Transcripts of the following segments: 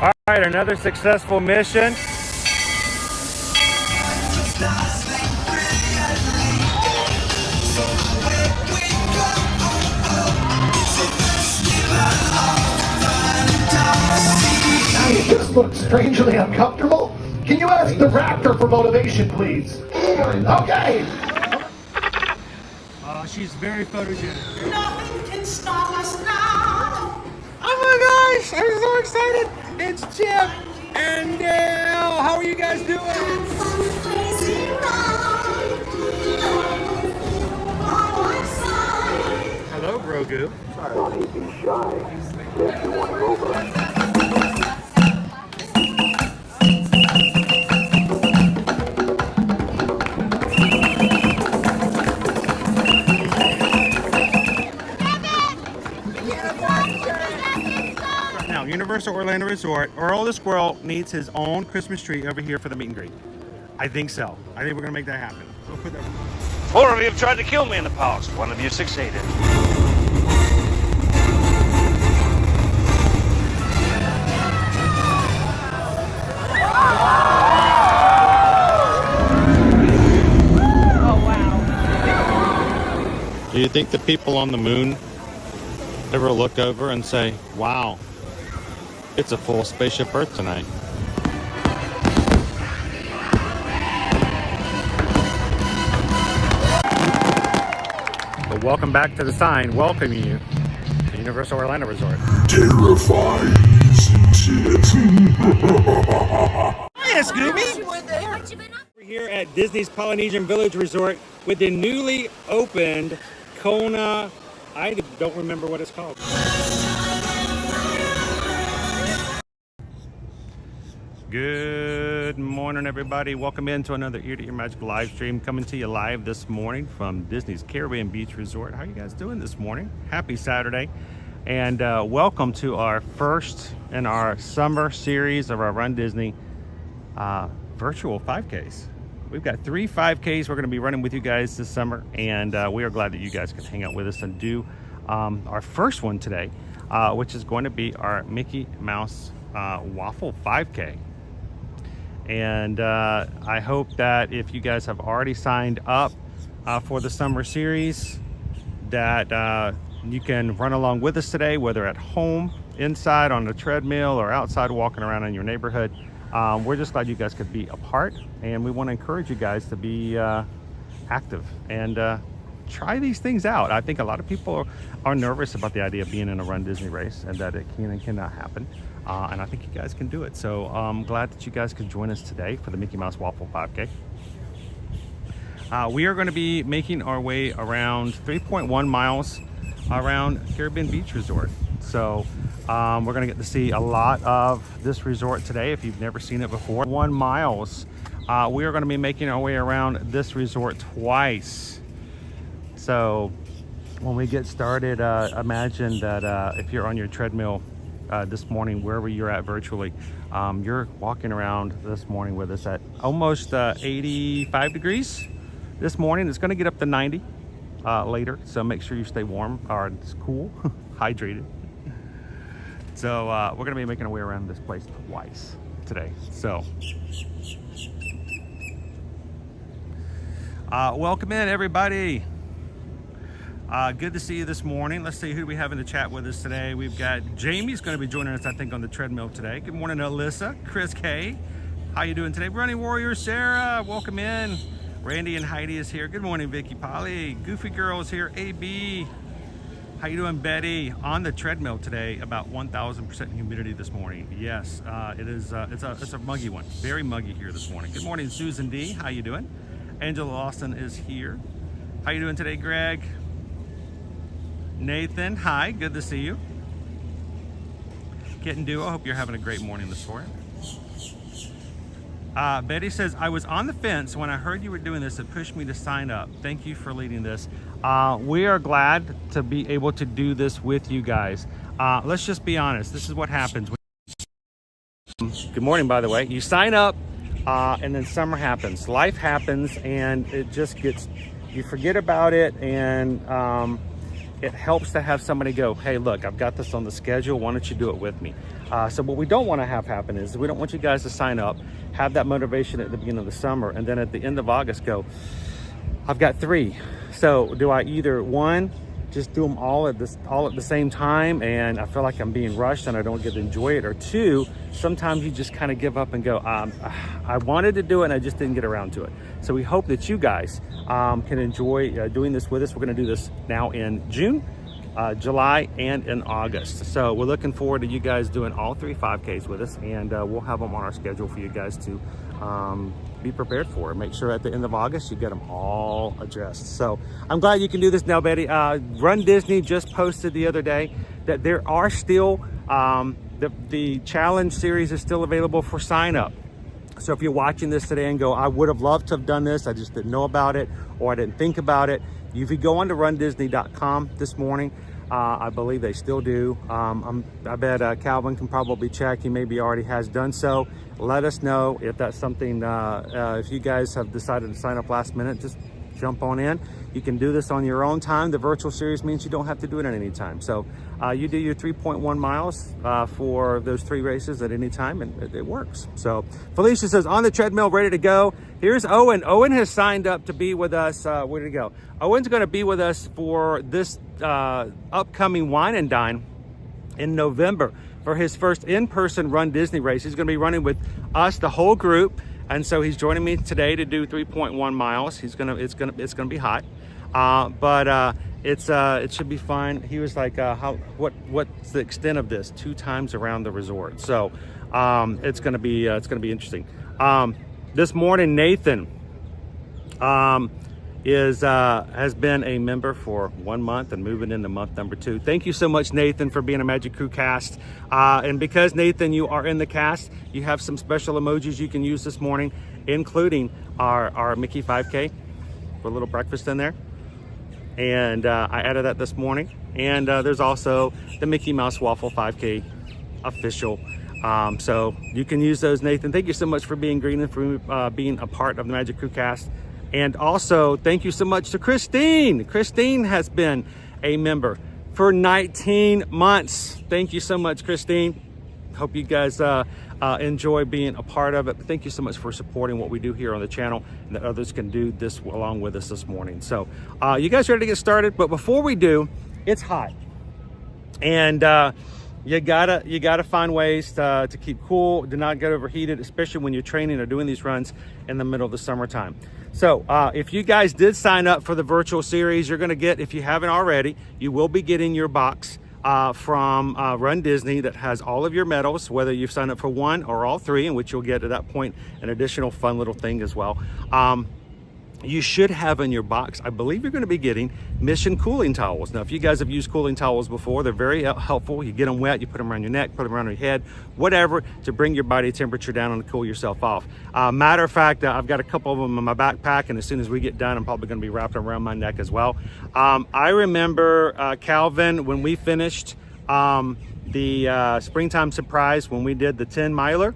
All right, another successful mission. You just look strangely uncomfortable. Can you ask the raptor for motivation, please? Okay. She's very photogenic. Nothing can stop us now. Oh my gosh, I'm so excited. It's Chip and Dale. How are you guys doing? Hello, Grogu. Sorry, be shy. If you want to go over. Universal Orlando Resort, Earl the Squirrel needs his own Christmas tree over here for the meet and greet. I think so. I think we're gonna make that happen. We'll put that... 4 of you have tried to kill me in the past. 1 of you succeeded. Oh, wow. Do you think the people on the moon ever look over and say, wow, it's a full spaceship Earth tonight? But welcome back to the sign, welcoming you to Universal Orlando Resort. Terrifying, isn't it? Hiya, Scooby! We're here at Disney's Polynesian Village Resort with the newly opened Kona, I don't remember what it's called. Good morning, everybody. Welcome into another Ear to Ear Magic live stream, coming to you live this morning from Disney's Caribbean Beach Resort. How are you guys doing this morning? Happy Saturday, and welcome to our first in our summer series of our Run Disney virtual 5Ks. We've got 3 5Ks we're going to be running with you guys this summer, and we are glad that you guys can hang out with us and do our first one today, which is going to be our Mickey Mouse Waffle 5K. And I hope that if you guys have already signed up for the summer series, that you can run along with us today, whether at home, inside on the treadmill, or outside walking around in your neighborhood. We're just glad you guys could be a part, and we want to encourage you guys to be active and try these things out. I think a lot of people are nervous about the idea of being in a Run Disney race, and that it can and cannot happen. And I think you guys can do it. So I'm glad that you guys could join us today for the Mickey Mouse Waffle 5K. We are going to be making our way around 3.1 miles around Caribbean Beach Resort. So we're going to get to see a lot of this resort today if you've never seen it before. 1 miles. We are going to be making our way around this resort twice. So when we get started, imagine that if you're on your treadmill this morning, wherever you're at virtually, you're walking around this morning with us at almost 85 degrees this morning. It's going to get up to 90 later, so make sure you stay warm or it's cool, hydrated. So we're going to be making our way around this place twice today. So welcome in, everybody. Good to see you this morning. Let's see who we have in the chat with us today. We've got Jamie's going to be joining us, I think, on the treadmill today. Good morning, Alyssa, Chris K. How you doing today? Running Warrior Sarah, welcome in. Randy and Heidi is here. Good morning, Vicky Polly. Goofy Girl is here. AB. How you doing, Betty? On the treadmill today, about 1,000% humidity this morning. Yes, it is. It's a muggy one. Very muggy here this morning. Good morning, Susan D. How you doing? Angela Lawson is here. How you doing today, Greg? Nathan, hi. Good to see you. Kitten Duo, hope you're having a great morning this morning. Betty says, I was on the fence when I heard you were doing this. It pushed me to sign up. Thank you for leading this. We are glad to be able to do this with you guys. Let's just be honest. This is what happens. Good morning, by the way. You sign up and then summer happens. Life happens and it just gets, you forget about it, and it helps to have somebody go, hey, look, I've got this on the schedule. Why don't you do it with me? So what we don't want to have happen is we don't want you guys to sign up, have that motivation at the beginning of the summer, and then at the end of August go, I've got 3. So do I either, one, just do them all at the same time and I feel like I'm being rushed and I don't get to enjoy it, or 2, sometimes you just kind of give up and go, I wanted to do it and I just didn't get around to it. So we hope that you guys can enjoy doing this with us. We're going to do this now in June, July, and in August. So we're looking forward to you guys doing all 3 5Ks with us, and we'll have them on our schedule for you guys to be prepared for. Make sure at the end of August you get them all addressed. So I'm glad you can do this now, Betty. Run Disney just posted the other day that there are still the challenge series is still available for sign up. So if you're watching this today and go, I would have loved to have done this, I just didn't know about it, or I didn't think about it, if you go on to RunDisney.com this morning, I believe they still do. I bet Calvin can probably check. He maybe already has done so. Let us know if that's something, if you guys have decided to sign up last minute, just jump on in. You can do this on your own time. The virtual series means you don't have to do it at any time. So you do your 3.1 miles for those 3 races at any time, and it works. So Felicia says, on the treadmill, ready to go. Here's Owen. Owen has signed up to be with us. Where did he go? Owen's going to be with us for this upcoming Wine and Dine in November for his first in-person Run Disney race. He's going to be running with us, the whole group. And so he's joining me today to do 3.1 miles. It's gonna be hot, but it should be fun. He was like, what's the extent of this? 2 times around the resort. So it's gonna be interesting. This morning, Nathan has been a member for 1 month and moving into month number 2. Thank you so much, Nathan, for being a Magic Crew cast. And because, Nathan, you are in the cast, you have some special emojis you can use this morning, including our Mickey 5K for a little breakfast in there. And I added that this morning. And there's also the Mickey Mouse Waffle 5K official. So you can use those, Nathan. Thank you so much for being green and for being a part of the Magic Crew cast. And also, thank you so much to Christine. Christine has been a member for 19 months. Thank you so much, Christine. Hope you guys enjoy being a part of it. But thank you so much for supporting what we do here on the channel, and that others can do this along with us this morning. So you guys ready to get started? But before we do, it's hot. And you gotta find ways to keep cool, do not get overheated, especially when you're training or doing these runs in the middle of the summertime. So if you guys did sign up for the virtual series, you're gonna get, if you haven't already, you will be getting your box from Run Disney that has all of your medals, whether you've signed up for 1 or all 3, in which you'll get at that point an additional fun little thing as well. You should have in your box, I believe you're going to be getting Mission cooling towels. Now, if you guys have used cooling towels before, they're very helpful. You get them wet, you put them around your neck, put them around your head, whatever, to bring your body temperature down and to cool yourself off. Matter of fact, I've got a couple of them in my backpack, and as soon as we get done, I'm probably going to be wrapped around my neck as well. I remember Calvin, when we finished the Springtime Surprise, when we did the 10 miler,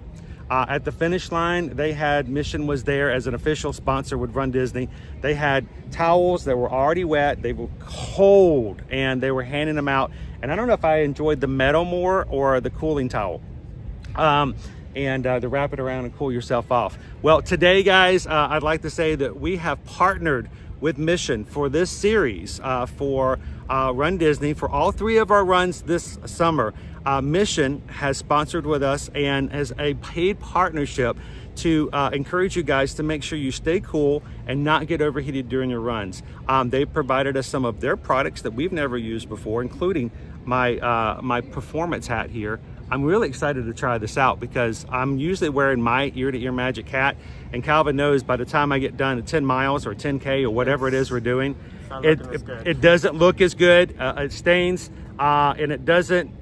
at the finish line, they had, Mission was there as an official sponsor with Run Disney. They had towels that were already wet, they were cold, and they were handing them out. And I don't know if I enjoyed the metal more or the cooling towel. And to wrap it around and cool yourself off. Well, today, guys, I'd like to say that we have partnered with Mission for this series for Run Disney. For all 3 of our runs this summer, Mission has sponsored with us and as a paid partnership to encourage you guys to make sure you stay cool and not get overheated during your runs. They provided us some of their products that we've never used before, including my performance hat here. I'm really excited to try this out because I'm usually wearing my ear-to-ear magic hat, and Calvin knows by the time I get done at 10 miles or 10K or whatever it is we're doing, it doesn't look as good. It stains, and it doesn't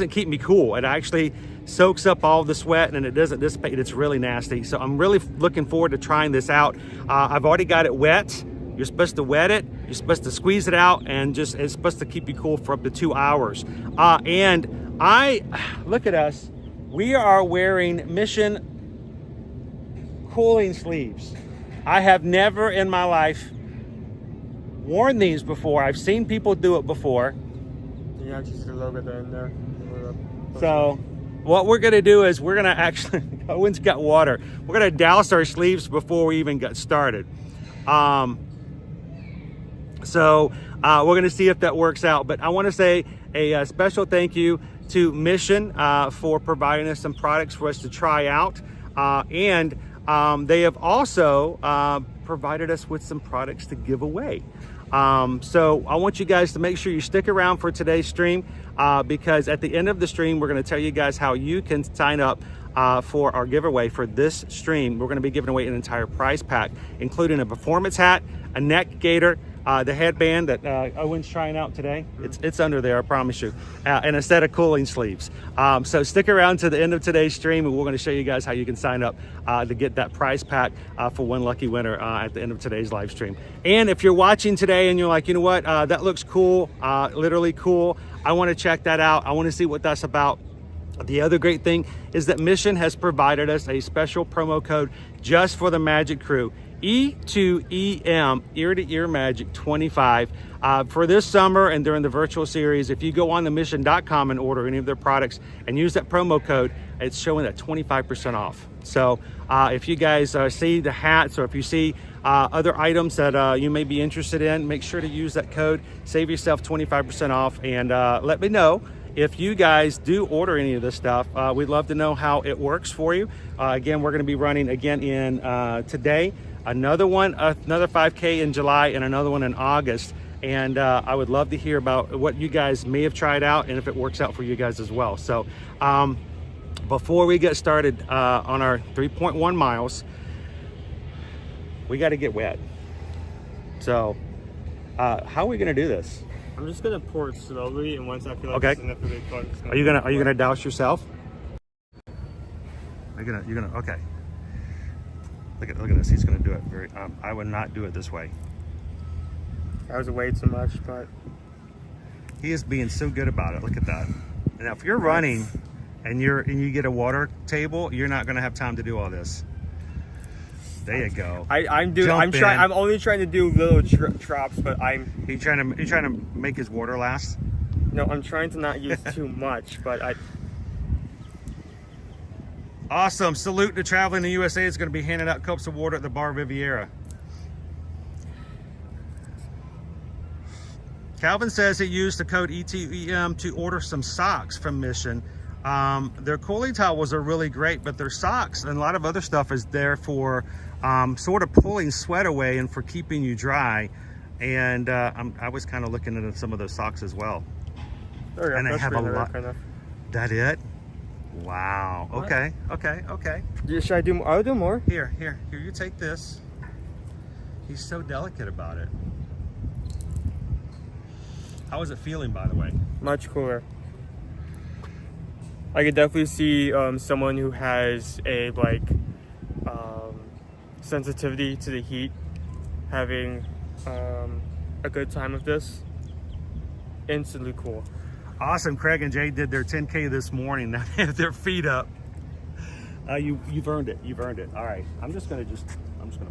keep me cool. It actually soaks up all the sweat and it doesn't dissipate. It's really nasty. So I'm really looking forward to trying this out. I've already got it wet. You're supposed to wet it, you're supposed to squeeze it out, and just it's supposed to keep you cool for up to 2 hours. And look at us, we are wearing Mission cooling sleeves. I have never in my life worn these before. I've seen people do it before. You can actually see the logo there in there. So what we're going to do is we're going to actually, Owen's got water. We're going to douse our sleeves before we even get started. So we're going to see if that works out. But I want to say a special thank you to Mission for providing us some products for us to try out. And they have also provided us with some products to give away. So I want you guys to make sure you stick around for today's stream because at the end of the stream, we're going to tell you guys how you can sign up for our giveaway for this stream. We're going to be giving away an entire prize pack, including a performance hat, a neck gaiter, the headband that Owen's trying out today. It's under there, I promise you, and a set of cooling sleeves. So stick around to the end of today's stream, and we're going to show you guys how you can sign up to get that prize pack for one lucky winner at the end of today's live stream. And if you're watching today and you're like, you know what, that looks cool, literally cool, I want to check that out, I want to see what that's about. The other great thing is that Mission has provided us a special promo code just for the Magic Crew. E2EM, Ear to Ear Magic 25. For this summer and during the virtual series, if you go on themission.com and order any of their products and use that promo code, it's showing that 25% off. So if you guys see the hats or if you see other items that you may be interested in, make sure to use that code, save yourself 25% off, and let me know if you guys do order any of this stuff. We'd love to know how it works for you. Again, we're going to be running again in today, another 5K in July, and another one in August. And I would love to hear about what you guys may have tried out and if it works out for you guys as well. So before we get started on our 3.1 miles, we got to get wet. So how are we going to do this? I'm just gonna pour it slowly, and once I feel like it's enough of it, Are you gonna douse yourself? You're gonna okay. Look at this. He's gonna do it very. I would not do it this way. That was way too much, but he is being so good about it. Look at that. Now, if you're running and you get a water table, you're not gonna have time to do all this. There you go. I'm only trying to do little drops, but He trying to make his water last. No, I'm trying to not use too much, but Awesome. Salute to Traveling the USA. Is going to be handing out cups of water at the Bar Riviera. Calvin says he used the code ETEM to order some socks from Mission. Their cooling towels are really great, but their socks and a lot of other stuff is there for sort of pulling sweat away and for keeping you dry. And I was kind of looking at some of those socks as well. And they have a lot. That it? Wow. What? Okay. Should I do more? I'll do more. Here, you take this. He's so delicate about it. How is it feeling, by the way? Much cooler. I could definitely see someone who has a sensitivity to the heat having a good time with this. Instantly cool. Awesome. Craig and Jay did their 10K this morning. Now they have their feet up. You've earned it. You've earned it. All right. I'm just gonna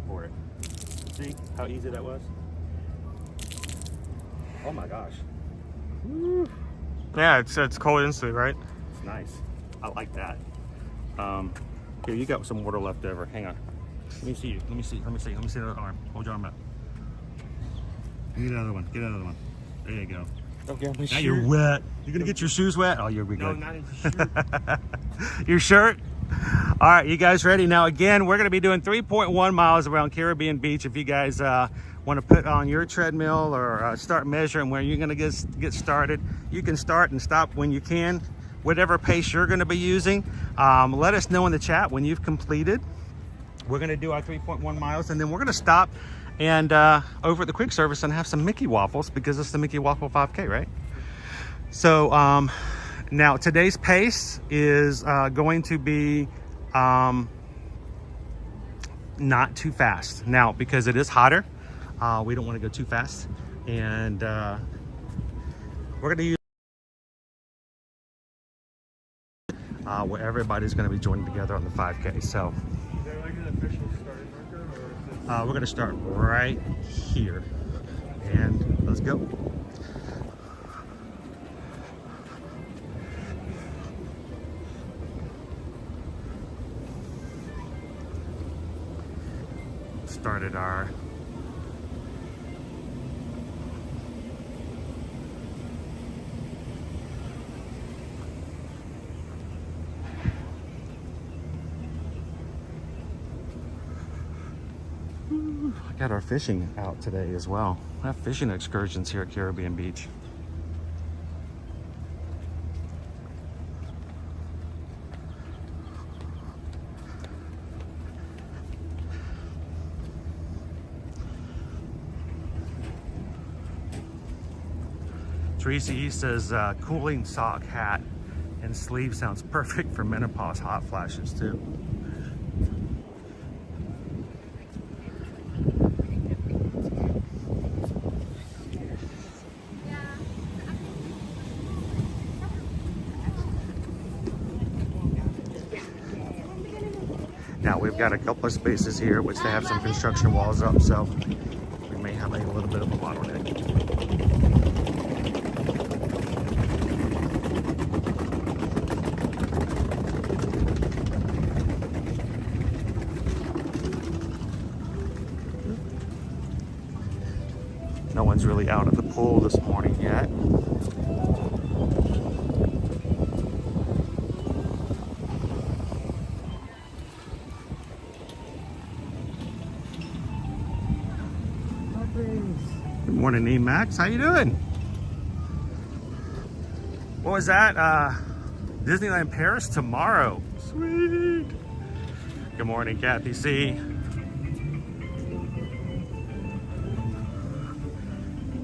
pour it. See how easy that was? Oh my gosh. Woo. Yeah, it's cold instantly, right? It's nice. I like that. Here, you got some water left over. Hang on. Let me see you. Let me see the other arm. Hold your arm up. Get another one. There you go. Okay, my now shirt. You're wet. You're gonna get your shoes wet? Oh, you'll be good. No, not in the shirt. Your shirt? All right, you guys ready? Now again, we're gonna be doing 3.1 miles around Caribbean Beach. If you guys want to put on your treadmill or start measuring where you're gonna get started, you can start and stop when you can, whatever pace you're gonna be using. Let us know in the chat when you've completed. We're gonna do our 3.1 miles and then we're gonna stop and over at the quick service and have some Mickey waffles because it's the Mickey Waffle 5K, right? So now today's pace is going to be not too fast. Now, because it is hotter, we don't want to go too fast. And we're going to use where everybody's going to be joining together on the 5K. So Is there like an official starting marker, or is it... we're going to start right here. And let's go. Started our got our fishing out today as well. We have fishing excursions here at Caribbean Beach. Tracy says cooling sock, hat, and sleeve sounds perfect for menopause hot flashes too. Now we've got a couple of spaces here which they have some construction walls up, so we may have a little bit of a bottleneck. No one's really out at the pool this morning yet. Good morning, E-Max. How you doing? What was that? Disneyland Paris tomorrow. Sweet. Good morning, Kathy C.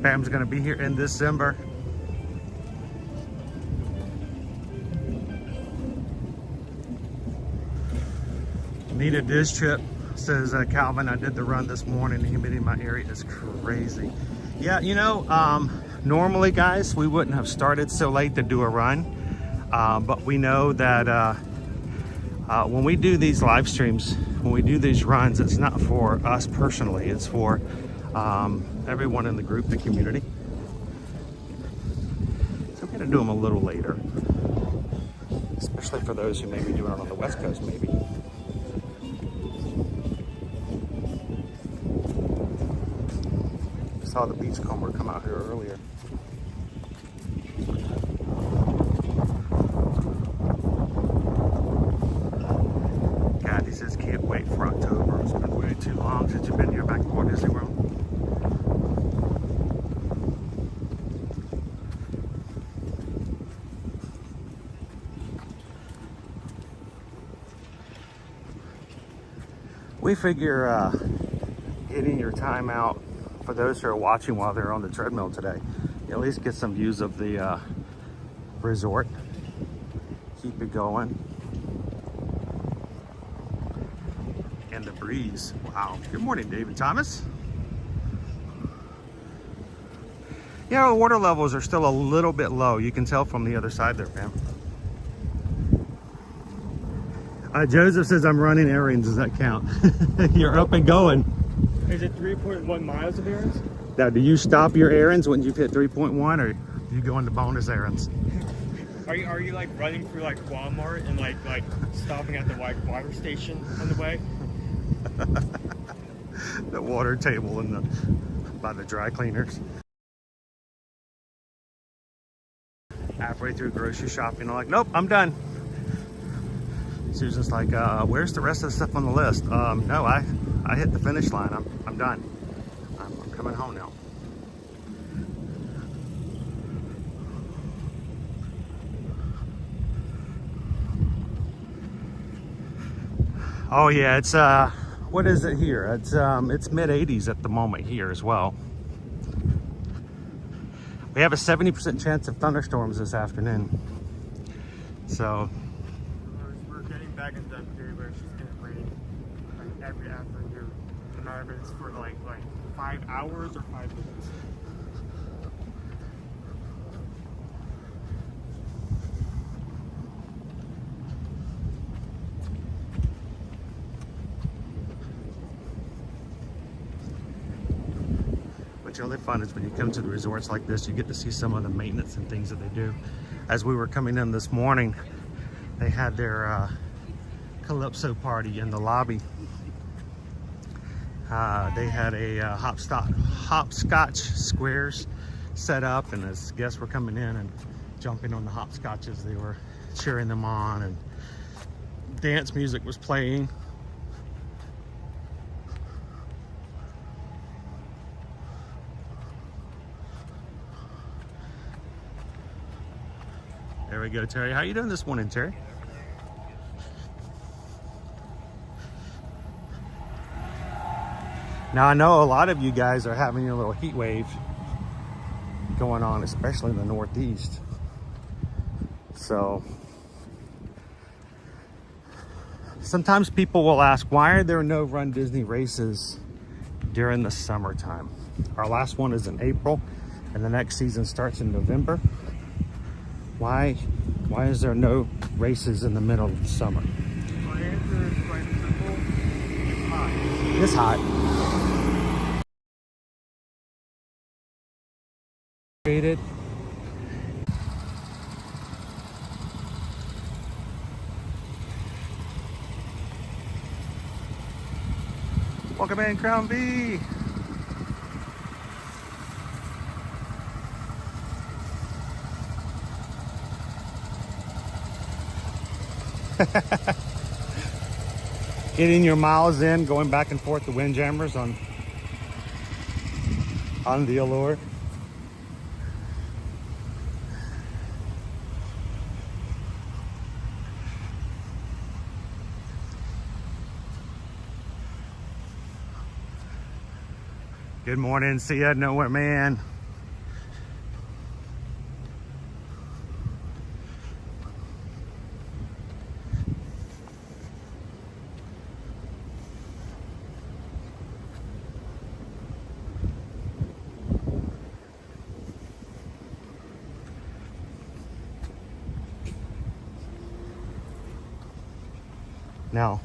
Pam's gonna be here in December. Need a dish trip, says Calvin. I did the run this morning. The humidity in my area is crazy. Yeah, you know, normally, guys, we wouldn't have started so late to do a run, but we know that when we do these live streams, when we do these runs, it's not for us personally. It's for everyone in the group, the community. So we're gonna do them a little later, especially for those who may be doing it on the West Coast, maybe. Saw the beachcomber come out here earlier. Kathy says can't wait for October. It's been way too long since you've been here back at Walt Disney World. We figure getting your time out for those who are watching while they're on the treadmill today, you at least get some views of the resort. Keep it going. And the breeze. Wow. Good morning, David Thomas. You know, the water levels are still a little bit low. You can tell from the other side there, Pam. Joseph says I'm running errands. Does that count? You're up and going. Is it 3.1 miles of errands? Now, do you stop your errands when you've hit 3.1, or do you go into bonus errands? Are you like running through like Walmart and like stopping at the water station on the way? The water table in by the dry cleaners. Halfway through grocery shopping, I'm like, nope, I'm done. Susan's like, where's the rest of the stuff on the list? No, I hit the finish line. I'm done. I'm coming home now. Oh yeah, it's what is it here? It's mid 80s at the moment here as well. We have a 70% chance of thunderstorms this afternoon. So We're getting back into that period where it's just gonna rain like every afternoon, no matter if it's for like 5 hours or 5 minutes. what's really fun is when you come to the resorts like this, you get to see some of the maintenance and things that they do. As we were coming in this morning, they had their Calypso party in the lobby. They had a hopscotch squares set up, and as guests were coming in and jumping on the hopscotches, they were cheering them on, and dance music was playing. There we go, Terry. How you doing this morning, Terry? Now, I know a lot of you guys are having your little heat wave going on, especially in the Northeast. So sometimes people will ask, why are there no Run Disney races during the summertime? Our last one is in April, and the next season starts in November. Why is there no races in the middle of the summer? My answer is quite simple. It's hot. It's hot. Created. Welcome in, Crown V. Getting your miles in, going back and forth to Windjammers on the Allure. Good morning, see ya, Nowhere Man. Now,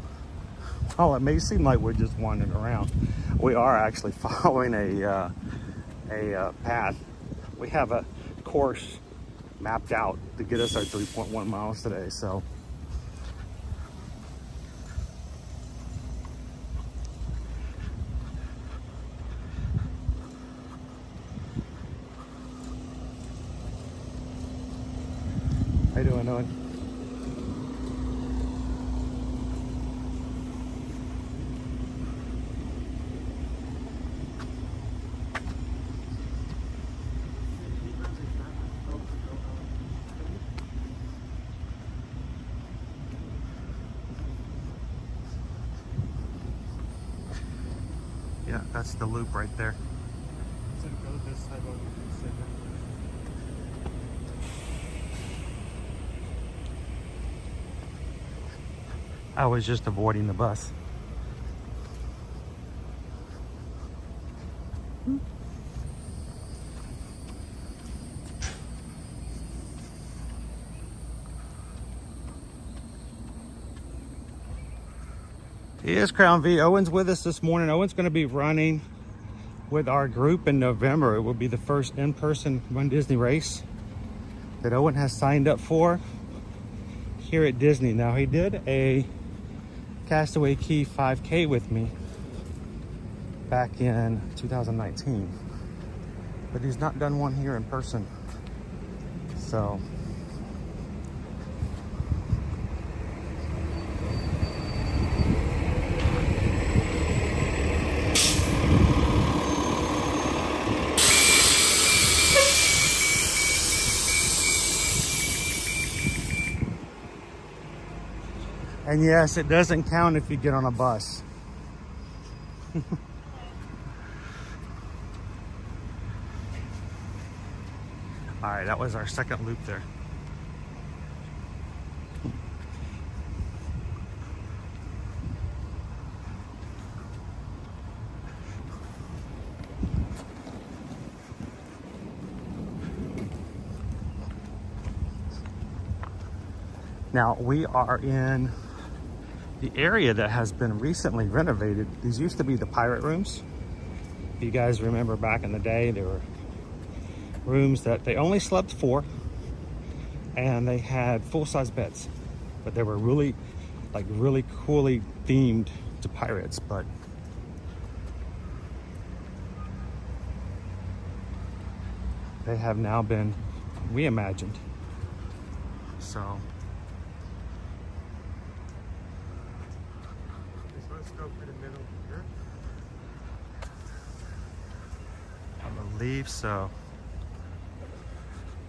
while it may seem like we're just wandering around, we are actually following a path. We have a course mapped out to get us our 3.1 miles today. So how you doing, Owen? Yeah, that's the loop right there. So go this side while we sit down. I was just avoiding the bus. Here's Crown V. Owen's with us this morning. Owen's going to be running with our group in November. It will be the first in-person Run Disney race that Owen has signed up for here at Disney. Now, he did a Castaway Key 5K with me back in 2019, but he's not done one here in person. So and yes, it doesn't count if you get on a bus. All right, that was our second loop there. Now we are in the area that has been recently renovated. These used to be the pirate rooms, If you guys remember back in the day, there were rooms that they only slept 4, and they had full-size beds, but they were really coolly themed to pirates. But they have now been reimagined. So Let's go for the middle here. I believe so.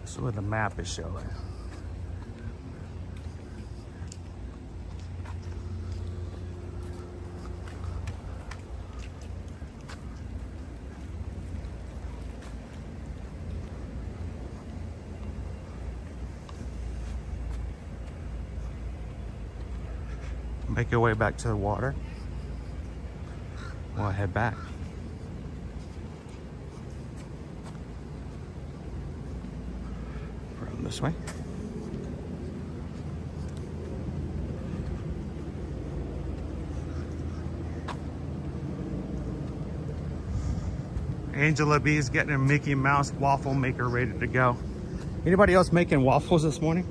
This is what the map is showing. Make your way back to the water. We'll head back. From this way. Angela B is getting a Mickey Mouse waffle maker ready to go. Anybody else making waffles this morning?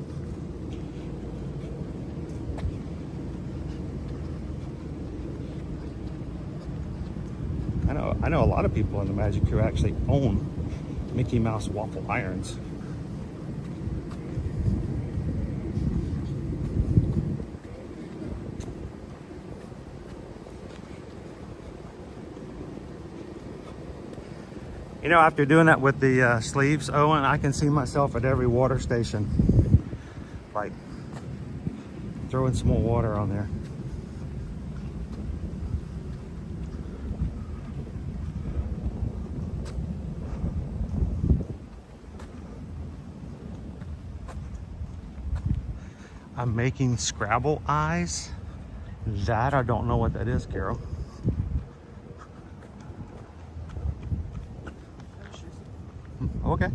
I know a lot of people in the Magic Crew actually own Mickey Mouse waffle irons. You know, after doing that with the sleeves, Owen, I can see myself at every water station, like throwing some more water on there. I'm making Scrabble eyes. That I don't know what that is, Carol. Okay.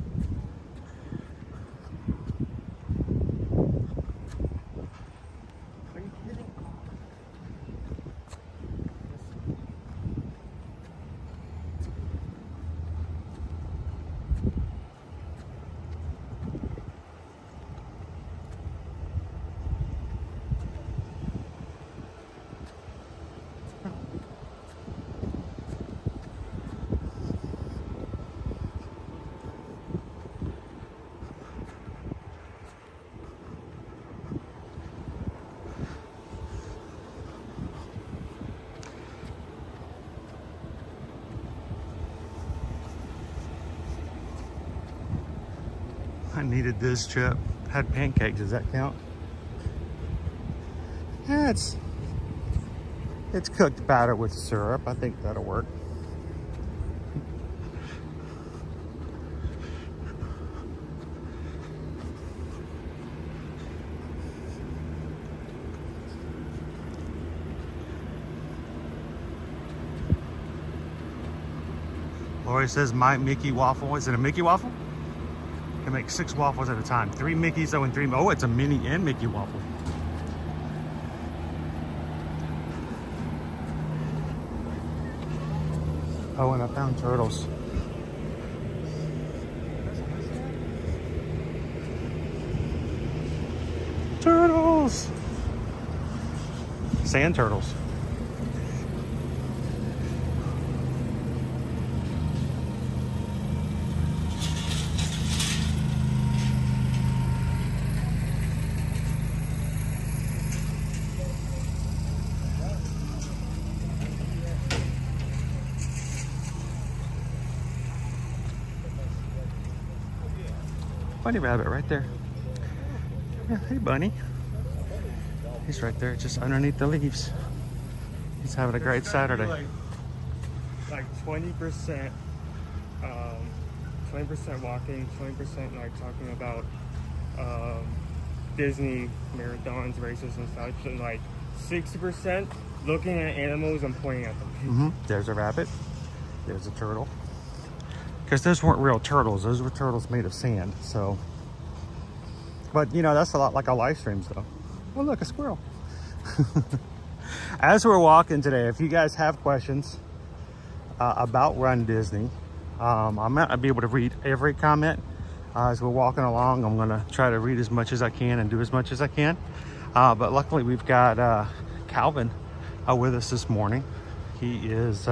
I needed this trip. Had pancakes, does that count? Yeah, it's cooked batter with syrup. I think that'll work. Lori says my Mickey waffle. Is it a Mickey waffle? Can make 6 waffles at a time. 3 Mickeys, oh, and 3. Oh, it's a mini and Mickey waffle. Oh, and I found turtles. Turtles! Sand turtles. Bunny rabbit right there. Yeah, hey bunny. He's right there just underneath the leaves. He's having a great Saturday. Like 20%, 20% walking, 20% like talking about Disney marathons, races and such, and like 60% looking at animals and pointing at them. There's a rabbit. There's a turtle. Because those weren't real turtles. Those were turtles made of sand. So, but you know, that's a lot like our live streams though. Oh look, a squirrel. As we're walking today, if you guys have questions, about Run Disney. I might not be able to read every comment as we're walking along. I'm going to try to read as much as I can and do as much as I can. But luckily we've got Calvin with us this morning. He is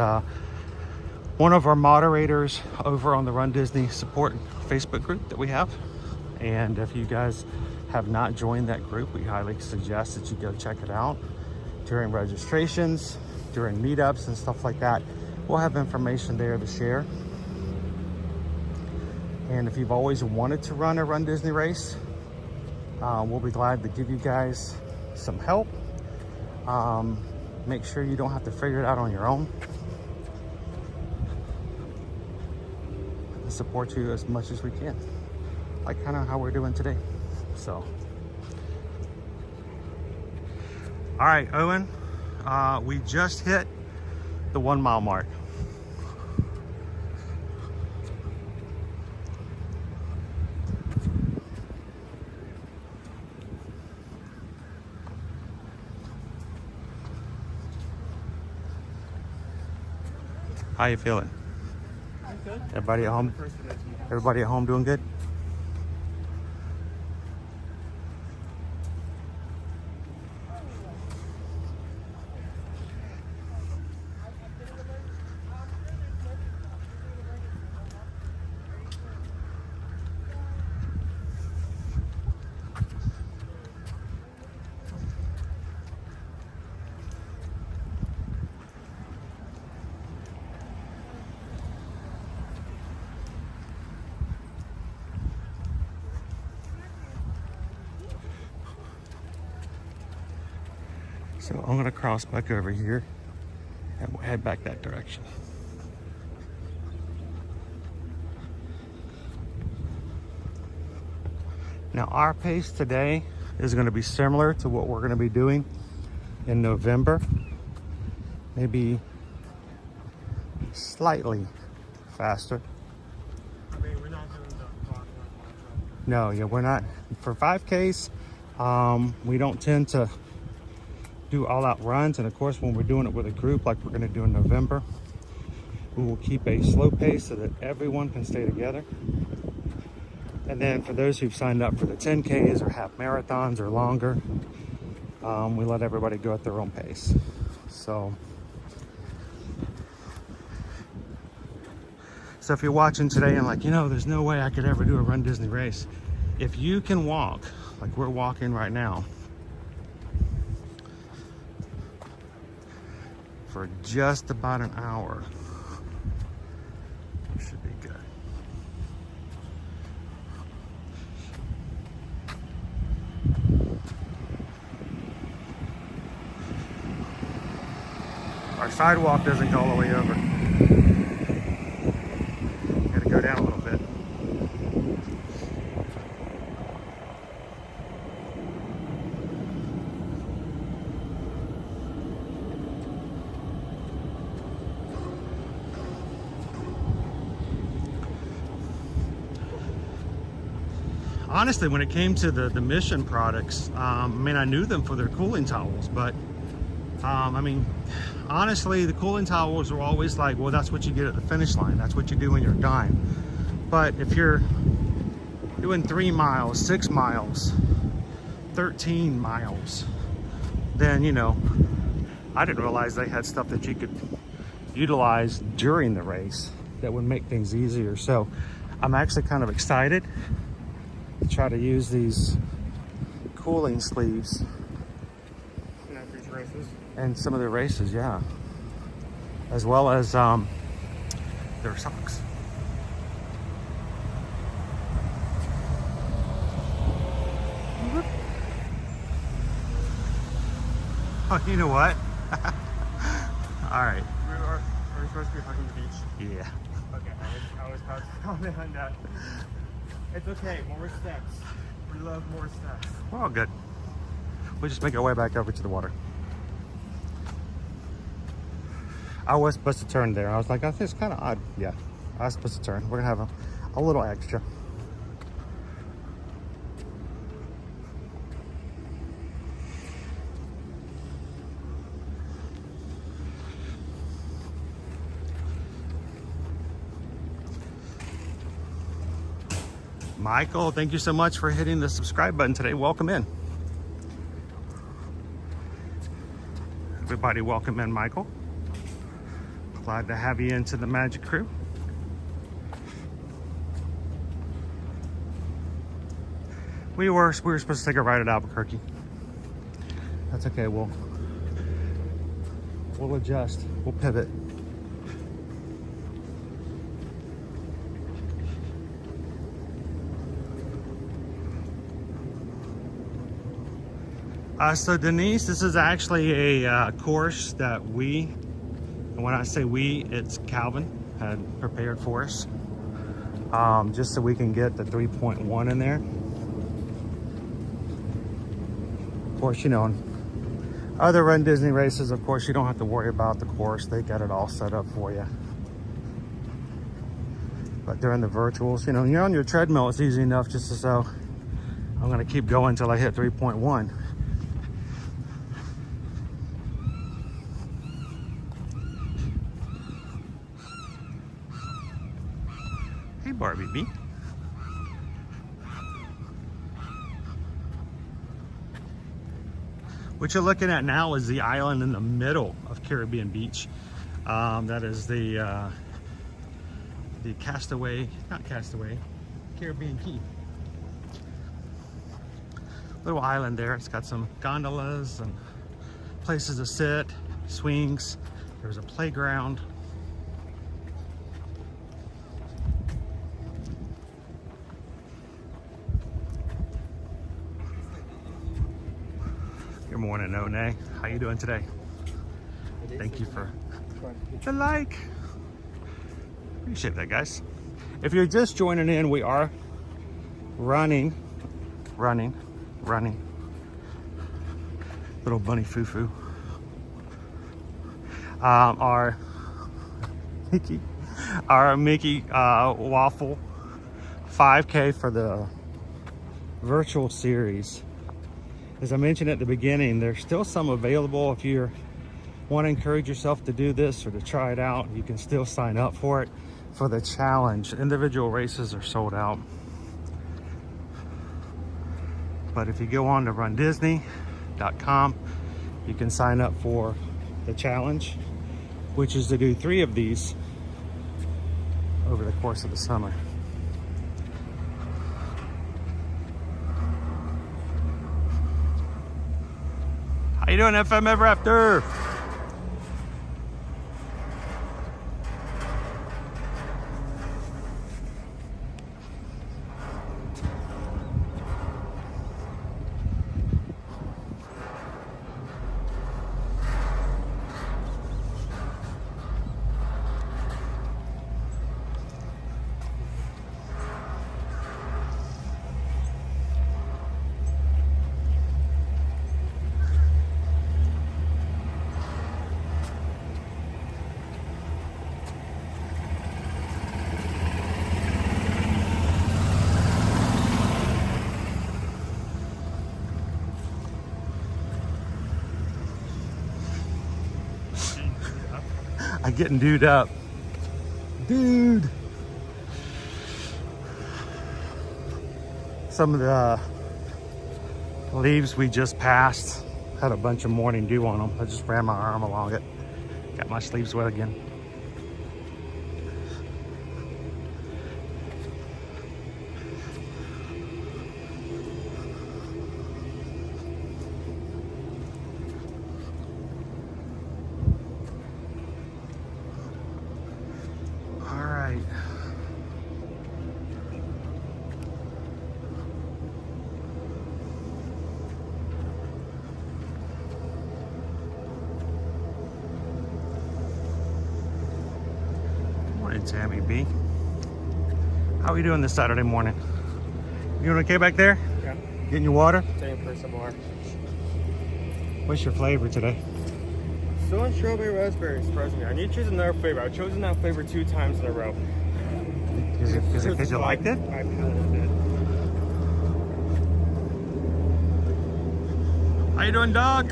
one of our moderators over on the Run Disney support Facebook group that we have. And if you guys have not joined that group, we highly suggest that you go check it out. During registrations, during meetups and stuff like that, we'll have information there to share. And if you've always wanted to run a Run Disney race, we'll be glad to give you guys some help. Make sure you don't have to figure it out on your own. Support you as much as we can, like kind of how we're doing today. So, all right, Owen, we just hit the 1 mile mark. How you feeling? Good. Everybody at home? Everybody at home doing good? So I'm going to cross back over here and we'll head back that direction. Now our pace today is going to be similar to what we're going to be doing in November. Maybe slightly faster. I mean, we're not doing the clock. No, yeah, we're not. For 5Ks, we don't tend to do all-out runs, and of course when we're doing it with a group like we're going to do in November, we will keep a slow pace so that everyone can stay together. And then for those who've signed up for the 10Ks or half marathons or longer, we let everybody go at their own pace. So if you're watching today and like, you know, there's no way I could ever do a Run Disney race, if you can walk like we're walking right now for just about an hour, should be good. Our sidewalk doesn't go all the way over. Gotta go down a little bit. Honestly, when it came to the Mission products, I mean, I knew them for their cooling towels, but I mean, honestly, the cooling towels were always like, well, that's what you get at the finish line. That's what you do when you're done. But if you're doing 3 miles, 6 miles, 13 miles, then, you know, I didn't realize they had stuff that you could utilize during the race that would make things easier. So I'm actually kind of excited to try to use these cooling sleeves and some of the races, yeah, as well as their socks. Oh, you know what? All right. Are we supposed to be hugging the beach? Yeah. Okay, I was about to comment on that. It's okay, more steps. We love more steps. We're all good. We'll just make our way back over to the water. I was supposed to turn there. I was like, I think it's kind of odd. Yeah, I was supposed to turn. We're gonna have a little extra. Michael, thank you so much for hitting the subscribe button today. Welcome in. Everybody welcome in, Michael. Glad to have you into the Magic Crew. We were supposed to take a ride at Albuquerque. That's okay, we'll adjust, we'll pivot. So Denise, this is actually a course that we, and when I say we, it's Calvin had prepared for us, just so we can get the 3.1 in there. Of course, you know, on other RunDisney races, of course, you don't have to worry about the course. They got it all set up for you. But during the virtuals, you know, you're on your treadmill, it's easy enough just to so I'm gonna keep going until I hit 3.1. Hey, Barbie B. What you're looking at now is the island in the middle of Caribbean Beach. That is the Castaway, not Castaway, Caribbean Key. Little island there. It's got some gondolas and places to sit, swings. There's a playground. Good morning, One. How you doing today? Thank you for the like. Appreciate that, guys. If you're just joining in, we are running. Little bunny foo-foo. Our Mickey Waffle 5K for the virtual series. As I mentioned at the beginning, there's still some available. If you want to encourage yourself to do this or to try it out, you can still sign up for it for the challenge. Individual races are sold out. But if you go on to RunDisney.com, you can sign up for the challenge, which is to do 3 of these over the course of the summer. How you doing, FM Ever After? I'm getting dude up. Dude. Some of the leaves we just passed had a bunch of morning dew on them. I just ran my arm along it. Got my sleeves wet again. Tammy B. How are you doing this Saturday morning? You doing okay back there? Yeah. Getting your water? Staying for some more. What's your flavor today? Still on strawberry raspberry, surprising me. I need to choose another flavor. I've chosen that flavor 2 times in a row. Is it because you liked it? I patented it. How you doing, dog?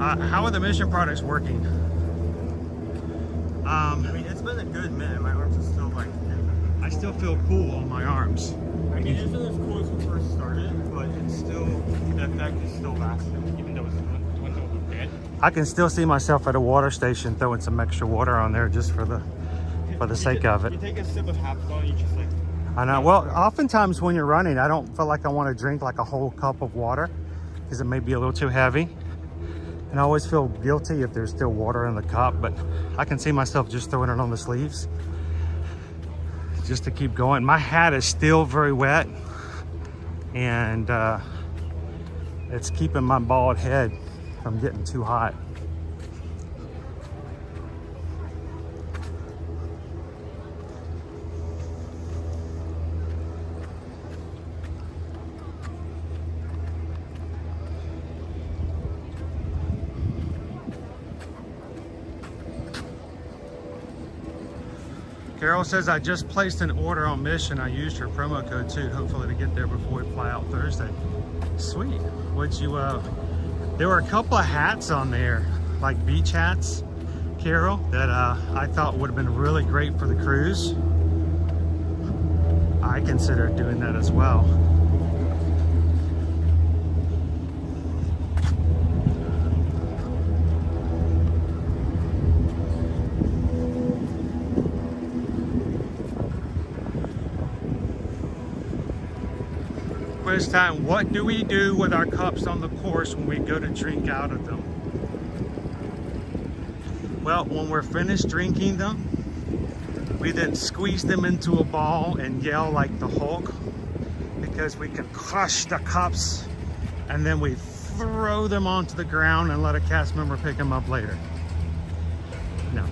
How are the Mission products working? I mean, it's been a good minute. My arms are still like I still feel cool on my arms. I mean, it isn't as cool as when it first started, but it's still, the effect is still lasting, even though it's window dead. I can still see myself at a water station throwing some extra water on there just for the sake of it. You take a sip of Hapstone, you just like... I know. Well, oftentimes when you're running, I don't feel like I want to drink like a whole cup of water because it may be a little too heavy. And I always feel guilty if there's still water in the cup, but I can see myself just throwing it on the sleeves just to keep going. My hat is still very wet, and it's keeping my bald head from getting too hot. Carol says, I just placed an order on Mission. I used her promo code too, hopefully to get there before we fly out Thursday. Sweet. Would you, there were a couple of hats on there, like beach hats, Carol, that I thought would have been really great for the cruise. I considered doing that as well. Quiz time. What do we do with our cups on the course when we go to drink out of them? Well, when we're finished drinking them, we then squeeze them into a ball and yell like the Hulk, because we can crush the cups, and then we throw them onto the ground and let a cast member pick them up later. No.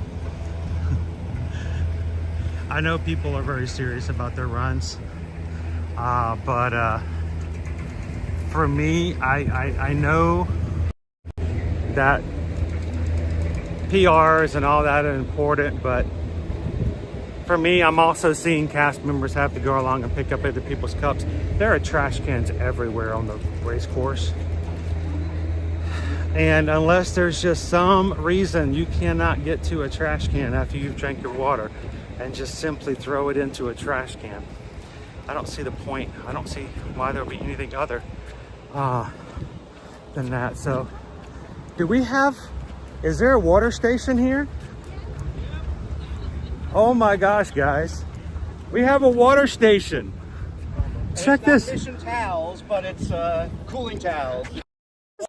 I know people are very serious about their runs, but for me, I know that PRs and all that are important, but for me, I'm also seeing cast members have to go along and pick up other people's cups. There are trash cans everywhere on the race course. And unless there's just some reason you cannot get to a trash can after you've drank your water and just simply throw it into a trash can, I don't see the point. I don't see why there would be anything other than that. So, is there a water station here? Oh my gosh, guys. We have a water station. Check this. It's not fishing towels, but it's cooling towels.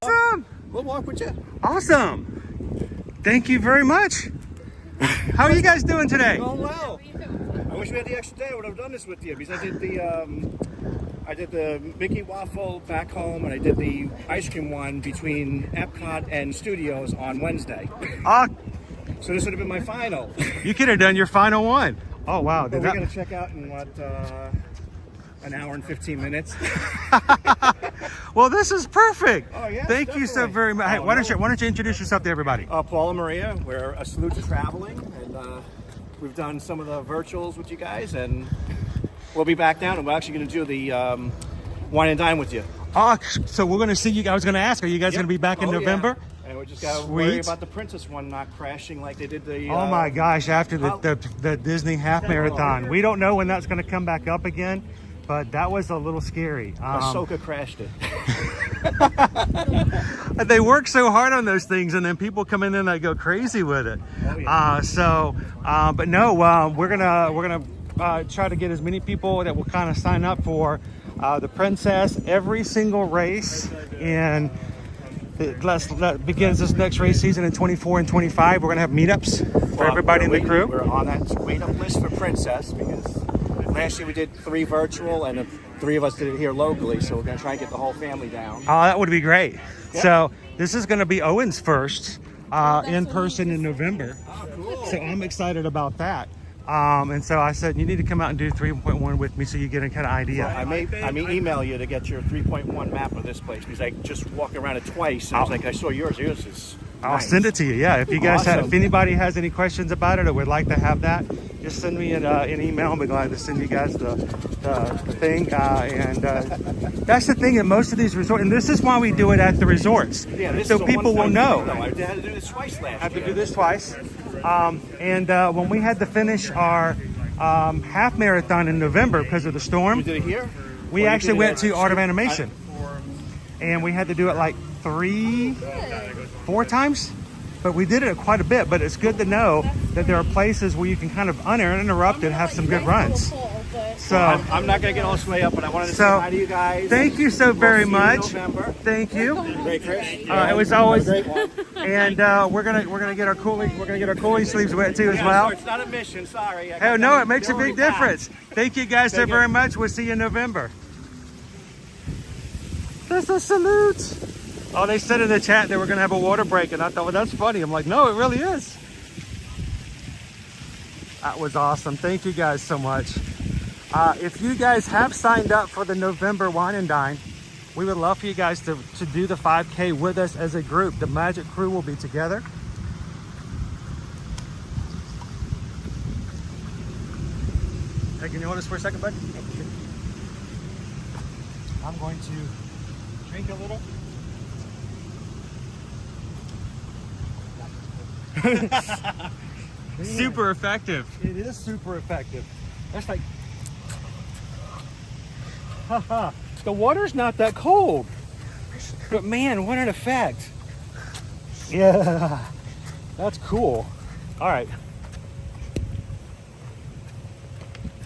Awesome. We'll walk with you. Awesome. Thank you very much. How are you guys doing today? Going well. I wish we had the extra day. I would have done this with you, because I did the Mickey Waffle back home, and I did the ice cream one between Epcot and Studios on Wednesday. So this would have been my final. You could have done your final one. Oh wow. But we're going to check out in what, an hour and 15 minutes. Well, this is perfect. Oh, yeah, Thank you so very much. Hey, why don't you introduce yourself to everybody? Paul and Maria, we're a salute to traveling, and we've done some of the virtuals with you guys, and we'll be back down, and we're actually going to do the wine and dine with you. So we're going to see you. I was going to ask, are you guys going to be back in November? Yeah. And we just got to worry about the Princess one not crashing like they did the... oh my gosh, after the Disney half marathon. We don't know when that's going to come back up again, but that was a little scary. Ahsoka crashed it. They work so hard on those things, and then people come in and they go crazy with it. Oh, yeah. But no, we're gonna try to get as many people that will kind of sign up for the Princess every single race, and that begins this next race season in 24 and 25. We're gonna have meetups for everybody in the crew. We're on that wait-up list for Princess, because last year we did 3 virtual, and 3 of us did it here locally, so we're going to try and get the whole family down. Oh, that would be great. Yeah. So this is going to be Owen's first in person in November. Oh, cool. So I'm excited about that. And so I said, you need to come out and do 3.1 with me so you get a kind of idea. I may email you to get your 3.1 map of this place, because I just walked around it twice, and I was like, I saw yours. Yours is I'll nice. send it to you. Yeah, if you guys Awesome. if anybody has any questions about it or would like to have that, just send me an email. I'll be glad to send you guys the thing. That's the thing at most of these resorts, and this is why we do it at the resorts, Yeah, this so is a people will one-time know. thing, though. I had to do this twice last I have to year. do this twice. When we had to finish our half marathon in November because of the storm. You did it here? We Or you actually did it went at to Art of Street- Animation, and we had to do it like 4 times, but we did it quite a bit. But it's good to know that there are places where you can kind of uninterrupted have some good runs. So I'm not going to get all the way up, but I wanted to say hi to you guys. thank you so very We'll see you in much. November. Thank you. Great, Chris. It was always Great one. and we're gonna get our cooling sleeves wet too as Yeah, well. sorry, it's not a mission. Sorry. Oh no, it makes a big difference. Thank you guys so very much. We'll see you in November. That's a salute. Oh, they said in the chat they were gonna have a water break, and I thought, well, that's funny. I'm like, no, it really is. That was awesome. Thank you guys so much. If you guys have signed up for the November Wine and Dine, we would love for you guys to do the 5K with us as a group. The Magic Crew will be together. Hey, can you hold us for a second, bud? I'm going to drink a little. Super effective. It is super effective. That's like, haha. The water's not that cold, but man, what an effect. Yeah, that's cool. All right.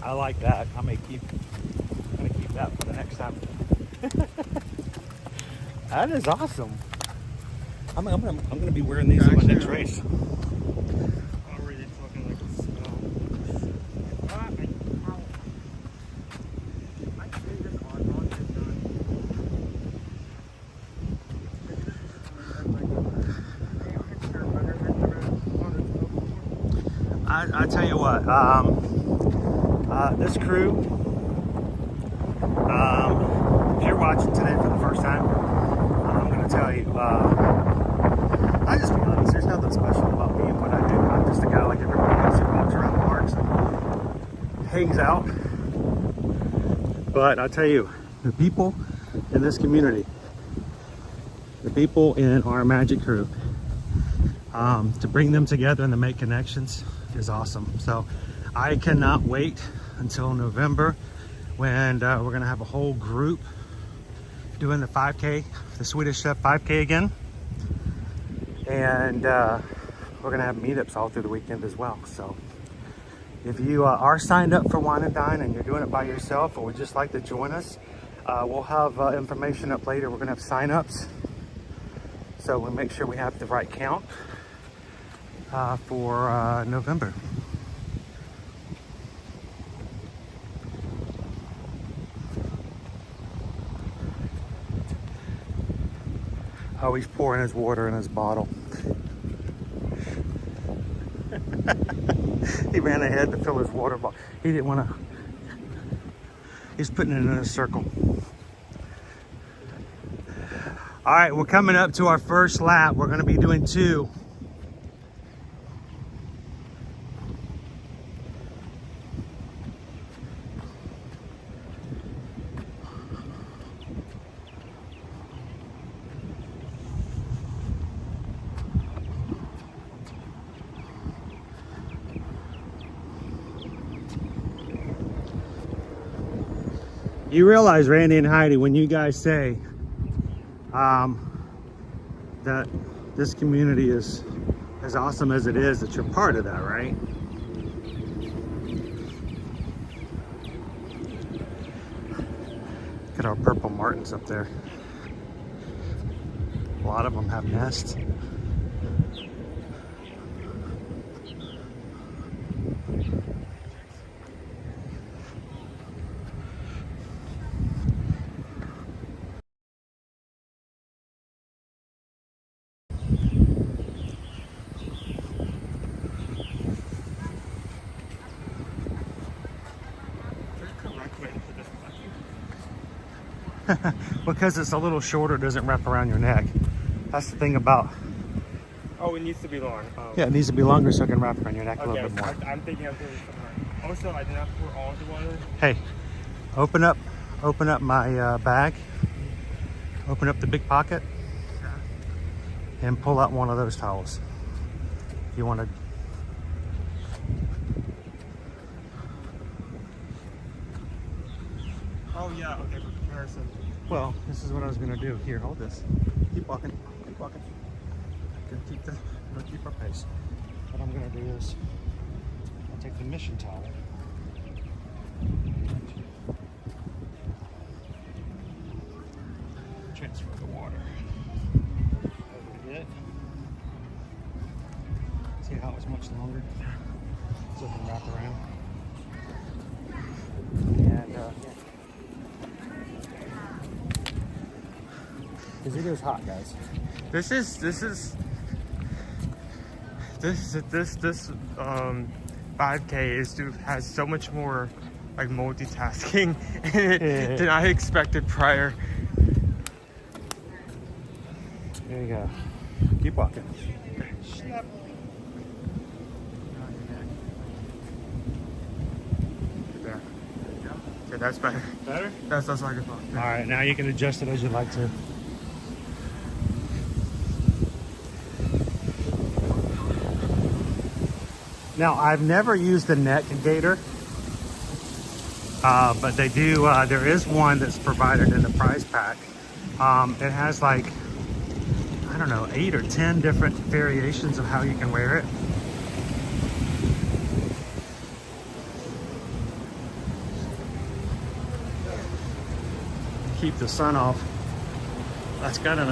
I like that. I'm gonna keep that for the next time. That is awesome. I'm gonna be wearing these in my next race. Already talking like a smell. I think this on is done. I tell you what, this crew, if you're watching today for the first time, I'm going to tell you, I just be honest, there's nothing special about me and what I do. I'm just a guy like everybody else who walks around the parks and hangs out. But I'll tell you, the people in this community, the people in our Magic Crew, to bring them together and to make connections is awesome. So I cannot wait until November when we're gonna have a whole group doing the 5K, the Swedish Chef 5K again. And we're gonna have meetups all through the weekend as well. So if you are signed up for Wine and Dine and you're doing it by yourself or would just like to join us, we'll have information up later. We're gonna have sign-ups. So we'll make sure we have the right count for November. Oh, he's pouring his water in his bottle. He ran ahead to fill his water bottle. He didn't want to. He's putting it in a circle. All right, we're coming up to our first lap. We're going to be doing 2. You realize, Randy and Heidi, when you guys say that this community is as awesome as it is, that you're part of that, right? Look at our purple martins up there. A lot of them have nests. Because it's a little shorter, it doesn't wrap around your neck. That's the thing about. Oh, it needs to be long. Yeah, it needs to be longer so it can wrap around your neck a Okay, little bit more. I'm thinking of doing something. Also, I did not pour all the water. Hey, open up my bag. Open up the big pocket and pull out one of those towels. You want to. Oh yeah, okay, for comparison. Well, this is what I was gonna do. Here, hold this. Keep walking. Keep walking. Gonna keep our pace. What I'm gonna do is I'll take the mission towel. Transfer the water. Over it. See how it was much longer? So it can wrap around. And yeah. This video's hot, guys. This 5K has so much more like multitasking than I expected prior. There you go. Keep walking. There. Okay, that's better. Better? That's like a thought. All right, now you can adjust it as you like to. Now, I've never used the neck gator, but they do. There is one that's provided in the prize pack. It has like, I don't know, 8 or 10 different variations of how you can wear it. Keep the sun off. That's got an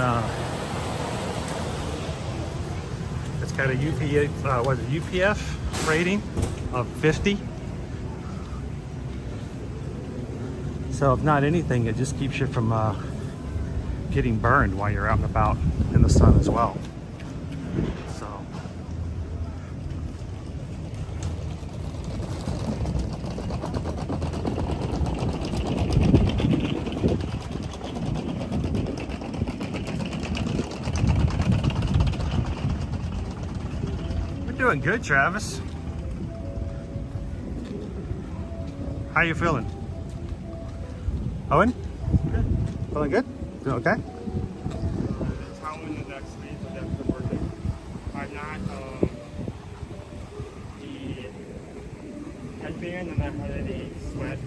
it's got a UPF rating of 50. So if not anything, it just keeps you from getting burned while you're out and about in the sun as well. So we're doing good, Travis. How you feeling? Owen? Good. Feeling good? Doing okay? The towel in the next week, but that's the worth it. I'm not the headband and that part of the sweat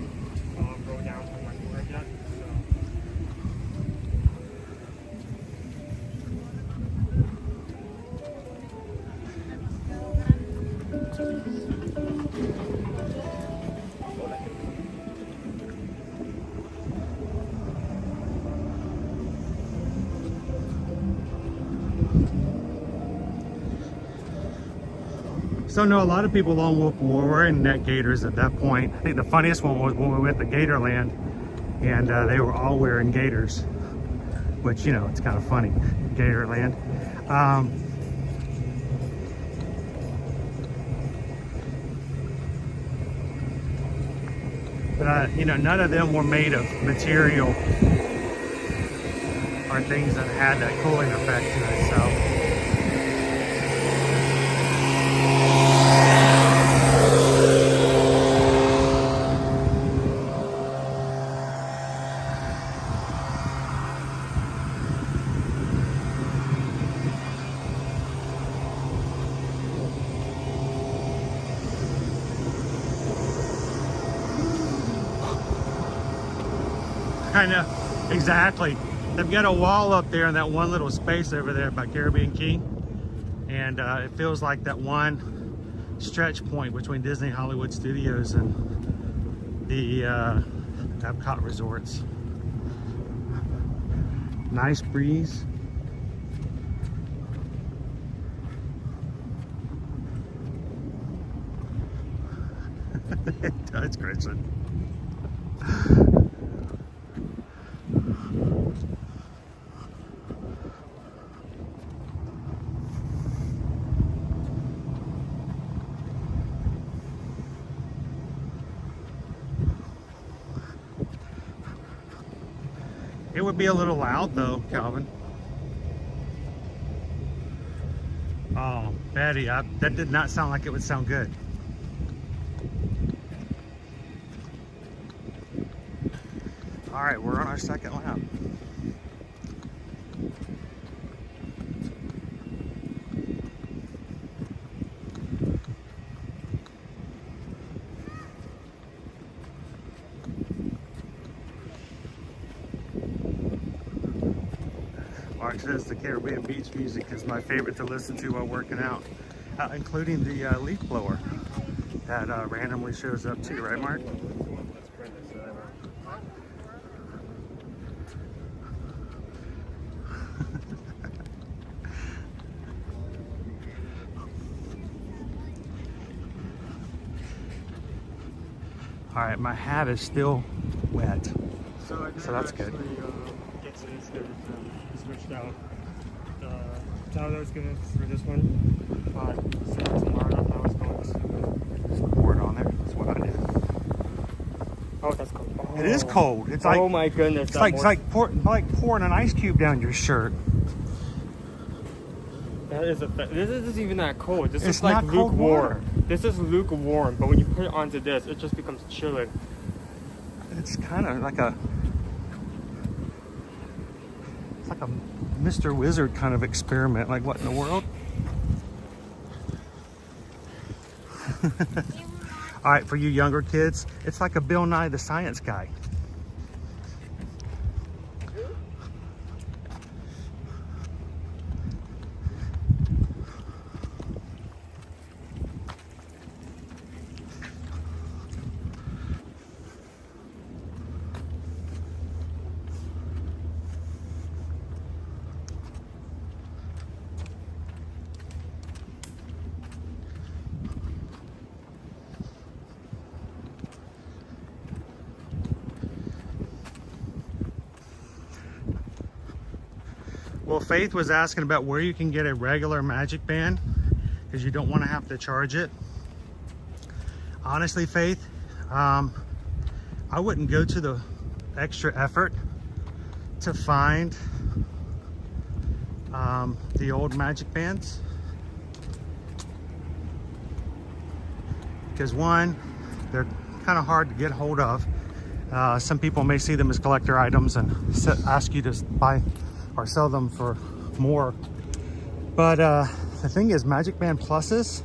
roll down from my forehead yet. So no, a lot of people on Waffle were wearing neck gaiters at that point. I think the funniest one was when we went to Gatorland, and they were all wearing gaiters, which, you know, it's kind of funny, Gatorland. But you know, none of them were made of material or things that had that cooling effect to it. So. I know, exactly. They've got a wall up there in that one little space over there by Caribbean Key. And it feels like that one stretch point between Disney Hollywood Studios and the Epcot resorts. Nice breeze. It does, Christian. It would be a little loud though, Calvin. Oh, Betty, that did not sound like it would sound good. All right, we're on our second lap. Mark says the Caribbean beach music is my favorite to listen to while working out, including the leaf blower that randomly shows up too, right, Mark? All right, my hat is still wet, So that's good. Get to this good. Switched out. Thought I was gonna for this one, but so tomorrow I was going to. Just pour it on there. That's what I did. Oh, that's cold. Oh. It is cold. It's like, oh my goodness. it's like pouring an ice cube down your shirt. That is this isn't even that cold. This It's is like not cold water. lukewarm. This is lukewarm, but when you put it onto this, it just becomes chilling. It's kind of like a Mr. Wizard kind of experiment. Like, what in the world? All right, for you younger kids, it's like a Bill Nye the Science Guy. Well, Faith was asking about where you can get a regular Magic Band because you don't want to have to charge it. Honestly, Faith, I wouldn't go to the extra effort to find the old Magic Bands, because one, they're kind of hard to get hold of. Some people may see them as collector items and ask you to buy or sell them for more. But the thing is, Magic Band Pluses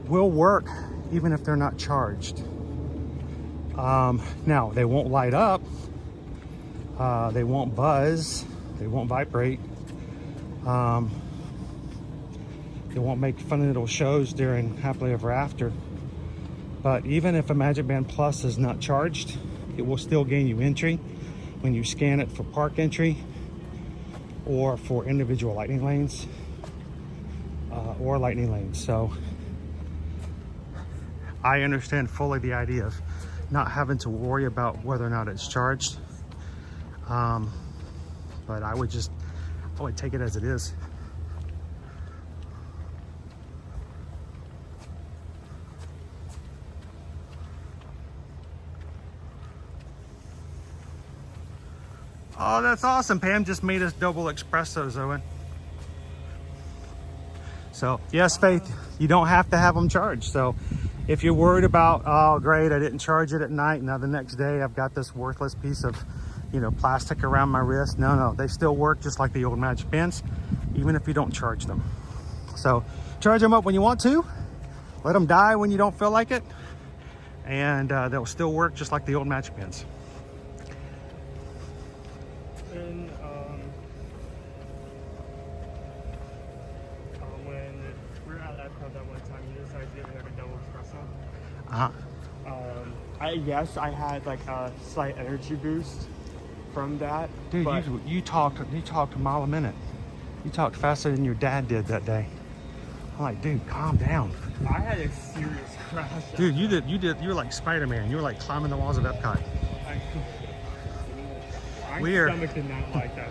will work even if they're not charged. Now, they won't light up, they won't buzz, they won't vibrate, they won't make funny little shows during Happily Ever After. But even if a Magic Band Plus is not charged, it will still gain you entry when you scan it for park entry or for individual lightning lanes or lightning lanes. So I understand fully the idea of not having to worry about whether or not it's charged. But I would take it as it is. Oh, that's awesome. Pam just made us double espressos, Owen. So, yes, Faith, you don't have to have them charged. So, if you're worried about, oh, great, I didn't charge it at night, now the next day I've got this worthless piece of, plastic around my wrist. No, they still work just like the old Magic Bands, even if you don't charge them. So, charge them up when you want to. Let them die when you don't feel like it. And they'll still work just like the old Magic Bands. And when we were at Epcot that one time, you decided to get like a double espresso. I had like a slight energy boost from that. Dude, but you talked a mile a minute. You talked faster than your dad did that day. I'm like, dude, calm down. I had a serious crash. Dude, you were like Spider-Man. You were like climbing the walls of Epcot. My stomach did not like that.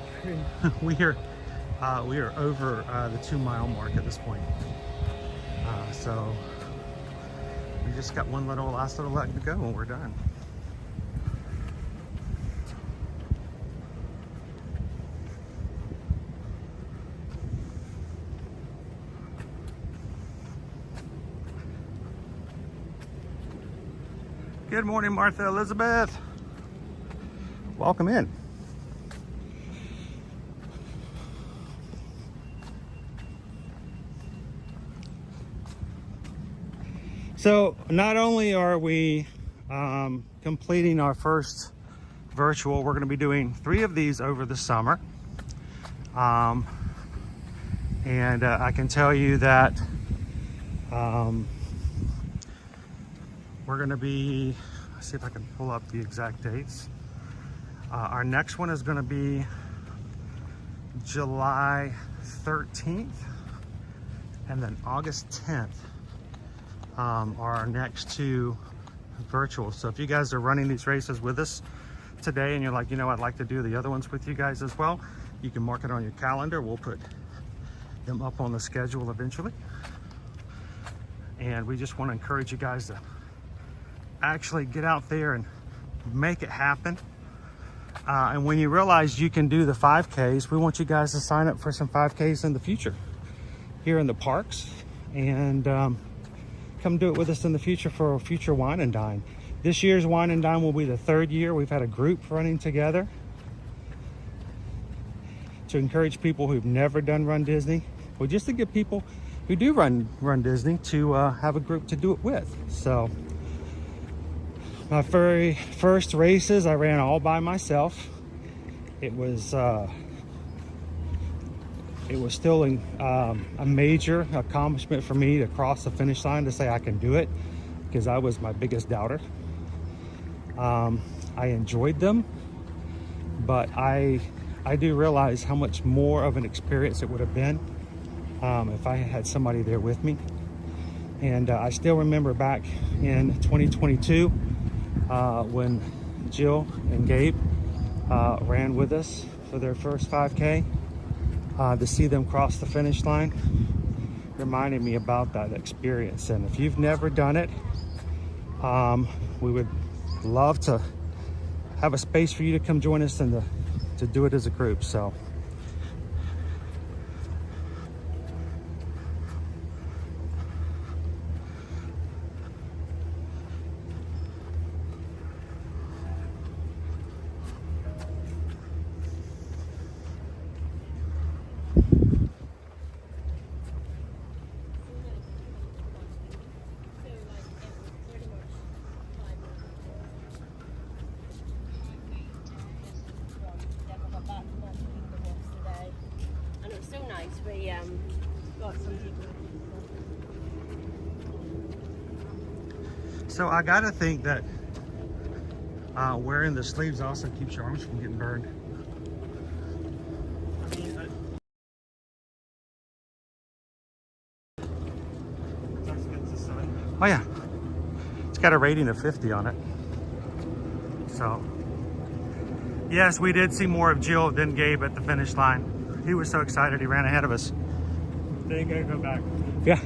we are over the 2 mile mark at this point. So we just got one last little leg to go and we're done. Good morning, Martha Elizabeth. Welcome in. So not only are we completing our first virtual, we're going to be doing 3 of these over the summer. And I can tell you that we're going to be, let's see if I can pull up the exact dates. Our next one is going to be July 13th and then August 10th are our next two virtual. So if you guys are running these races with us today and you're like, you know, I'd like to do the other ones with you guys as well, you can mark it on your calendar. We'll put them up on the schedule eventually. And we just want to encourage you guys to actually get out there and make it happen. And when you realize you can do the 5Ks, we want you guys to sign up for some 5Ks in the future here in the parks, and come do it with us in the future for a future wine and dine. This year's wine and dine will be the 3rd year we've had a group running together to encourage people who've never done Run Disney, or just to get people who do run Disney to have a group to do it with. So my very first races I ran all by myself. It was still a major accomplishment for me to cross the finish line, to say I can do it, because I was my biggest doubter. I enjoyed them, but I do realize how much more of an experience it would have been if I had somebody there with me. And I still remember back in 2022 when Jill and Gabe ran with us for their first 5K. To see them cross the finish line reminded me about that experience. And if you've never done it, we would love to have a space for you to come join us and to do it as a group. So So I gotta think that wearing the sleeves also keeps your arms from getting burned. Oh yeah, it's got a rating of 50 on it. So yes, we did see more of Jill than Gabe at the finish line. He was so excited he ran ahead of us. They gotta go back. Yeah,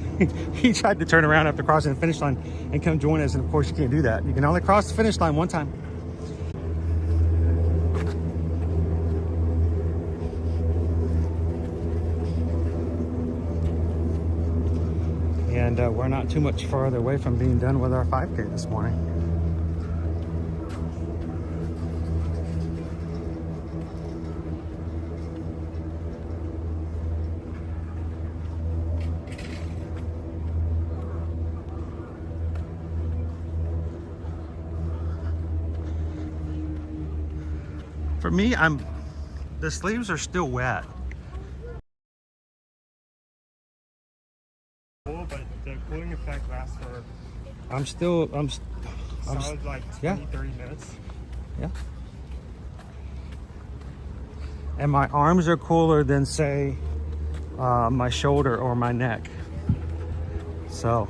he tried to turn around after crossing the finish line and come join us, and of course you can't do that. You can only cross the finish line one time. And we're not too much farther away from being done with our 5K this morning. For me, the sleeves are still wet. Cool, but the cooling effect lasts for I'm solid like 20, 30 minutes. Yeah. And my arms are cooler than, say, my shoulder or my neck. So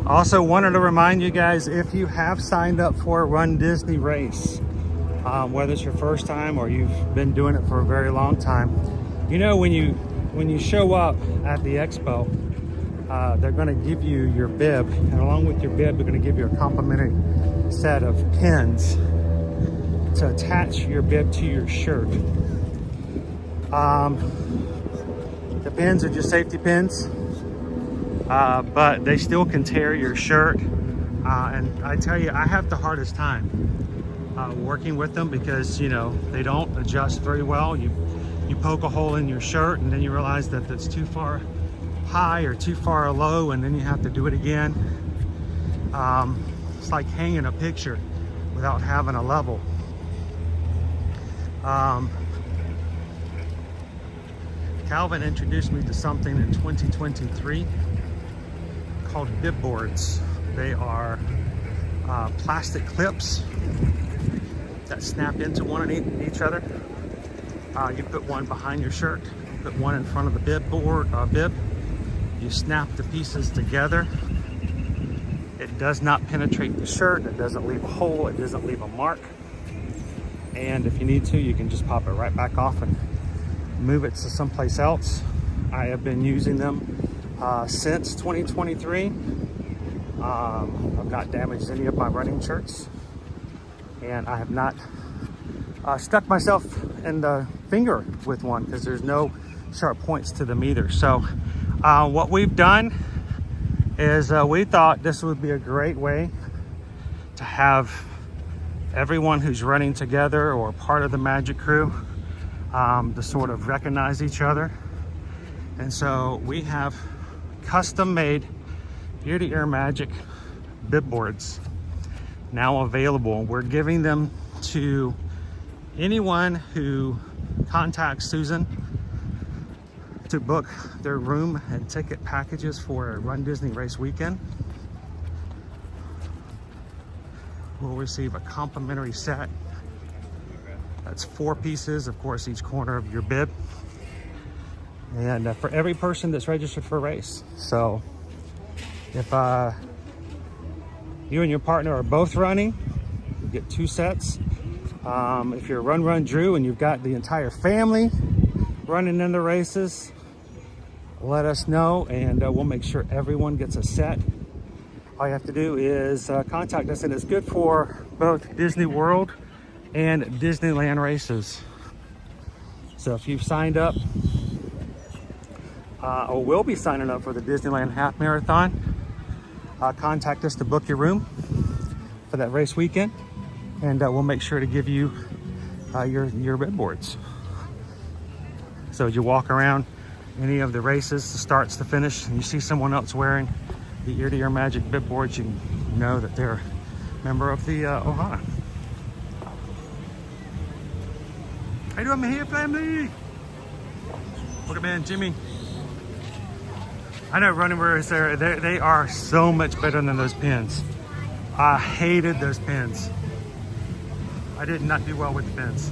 also wanted to remind you guys, if you have signed up for a Run Disney race, whether it's your first time or you've been doing it for a very long time, you know, when you show up at the expo, they're going to give you your bib, and along with your bib, they're going to give you a complimentary set of pins to attach your bib to your shirt. The pins are just safety pins. But they still can tear your shirt, and I tell you, I have the hardest time working with them, because you know, they don't adjust very well. you poke a hole in your shirt and then you realize that it's too far high or too far low, and then you have to do it again. It's like hanging a picture without having a level. Calvin introduced me to something in 2023 called bib boards. They are plastic clips that snap into one and each other. You put one behind your shirt, you put one in front of the bib. You snap the pieces together. It does not penetrate the shirt. It doesn't leave a hole. It doesn't leave a mark. And if you need to, you can just pop it right back off and move it to someplace else. I have been using them since 2023. I've not damaged any of my running shirts, and I have not stuck myself in the finger with one because there's no sharp points to them either. So what we've done is we thought this would be a great way to have everyone who's running together or part of the Magic Crew to sort of recognize each other. And so we have custom made ear-to-ear Magic bib boards now available. We're giving them to anyone who contacts Susan to book their room and ticket packages for a Run Disney race weekend. Will receive a complimentary set. That's 4 pieces, of course, each corner of your bib. And for every person that's registered for a race. So if you and your partner are both running, you get 2 sets. If you're Run Drew and you've got the entire family running in the races, let us know and we'll make sure everyone gets a set. All you have to do is contact us, and it's good for both Disney World and Disneyland races. So if you've signed up or will be signing up for the Disneyland Half Marathon, contact us to book your room for that race weekend, and we'll make sure to give you your bib boards. So as you walk around any of the races, the starts to finish, and you see someone else wearing the ear-to-ear Magic bib boards, you know that they're a member of the Ohana. How you doing, my here, family? Look at man, Jimmy. I know running wearers there, they are so much better than those pins. I hated those pins. I did not do well with the pins.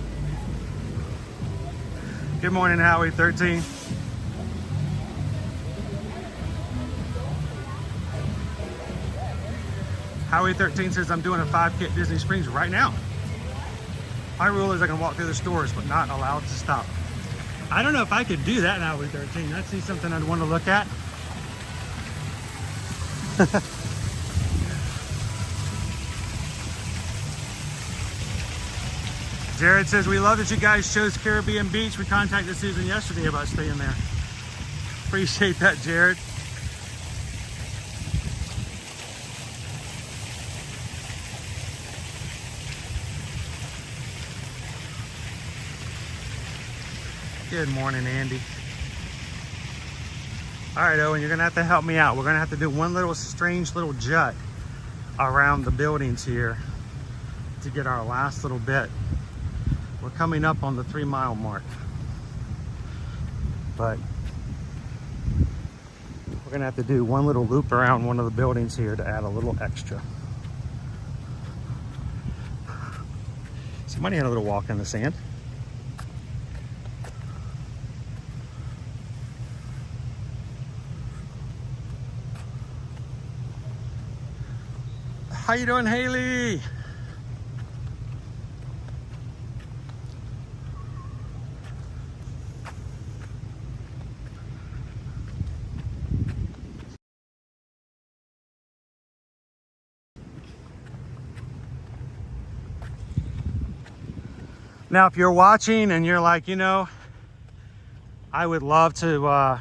Good morning, Howie 13. Howie 13 says I'm doing a 5K at Disney Springs right now. My rule is I can walk through the stores, but not allowed to stop. I don't know if I could do that in Howie 13. That's something I'd want to look at. Jared says, we love that you guys chose Caribbean Beach. We contacted Susan yesterday about staying there. Appreciate that, Jared. Good morning, Andy. All right, Owen, you're gonna have to help me out. We're gonna have to do one little strange little jut around the buildings here to get our last little bit. We're coming up on the 3-mile mark, but we're gonna have to do one little loop around one of the buildings here to add a little extra. Somebody had a little walk in the sand. How you doing, Haley? Now, if you're watching and you're like, you know, I would love to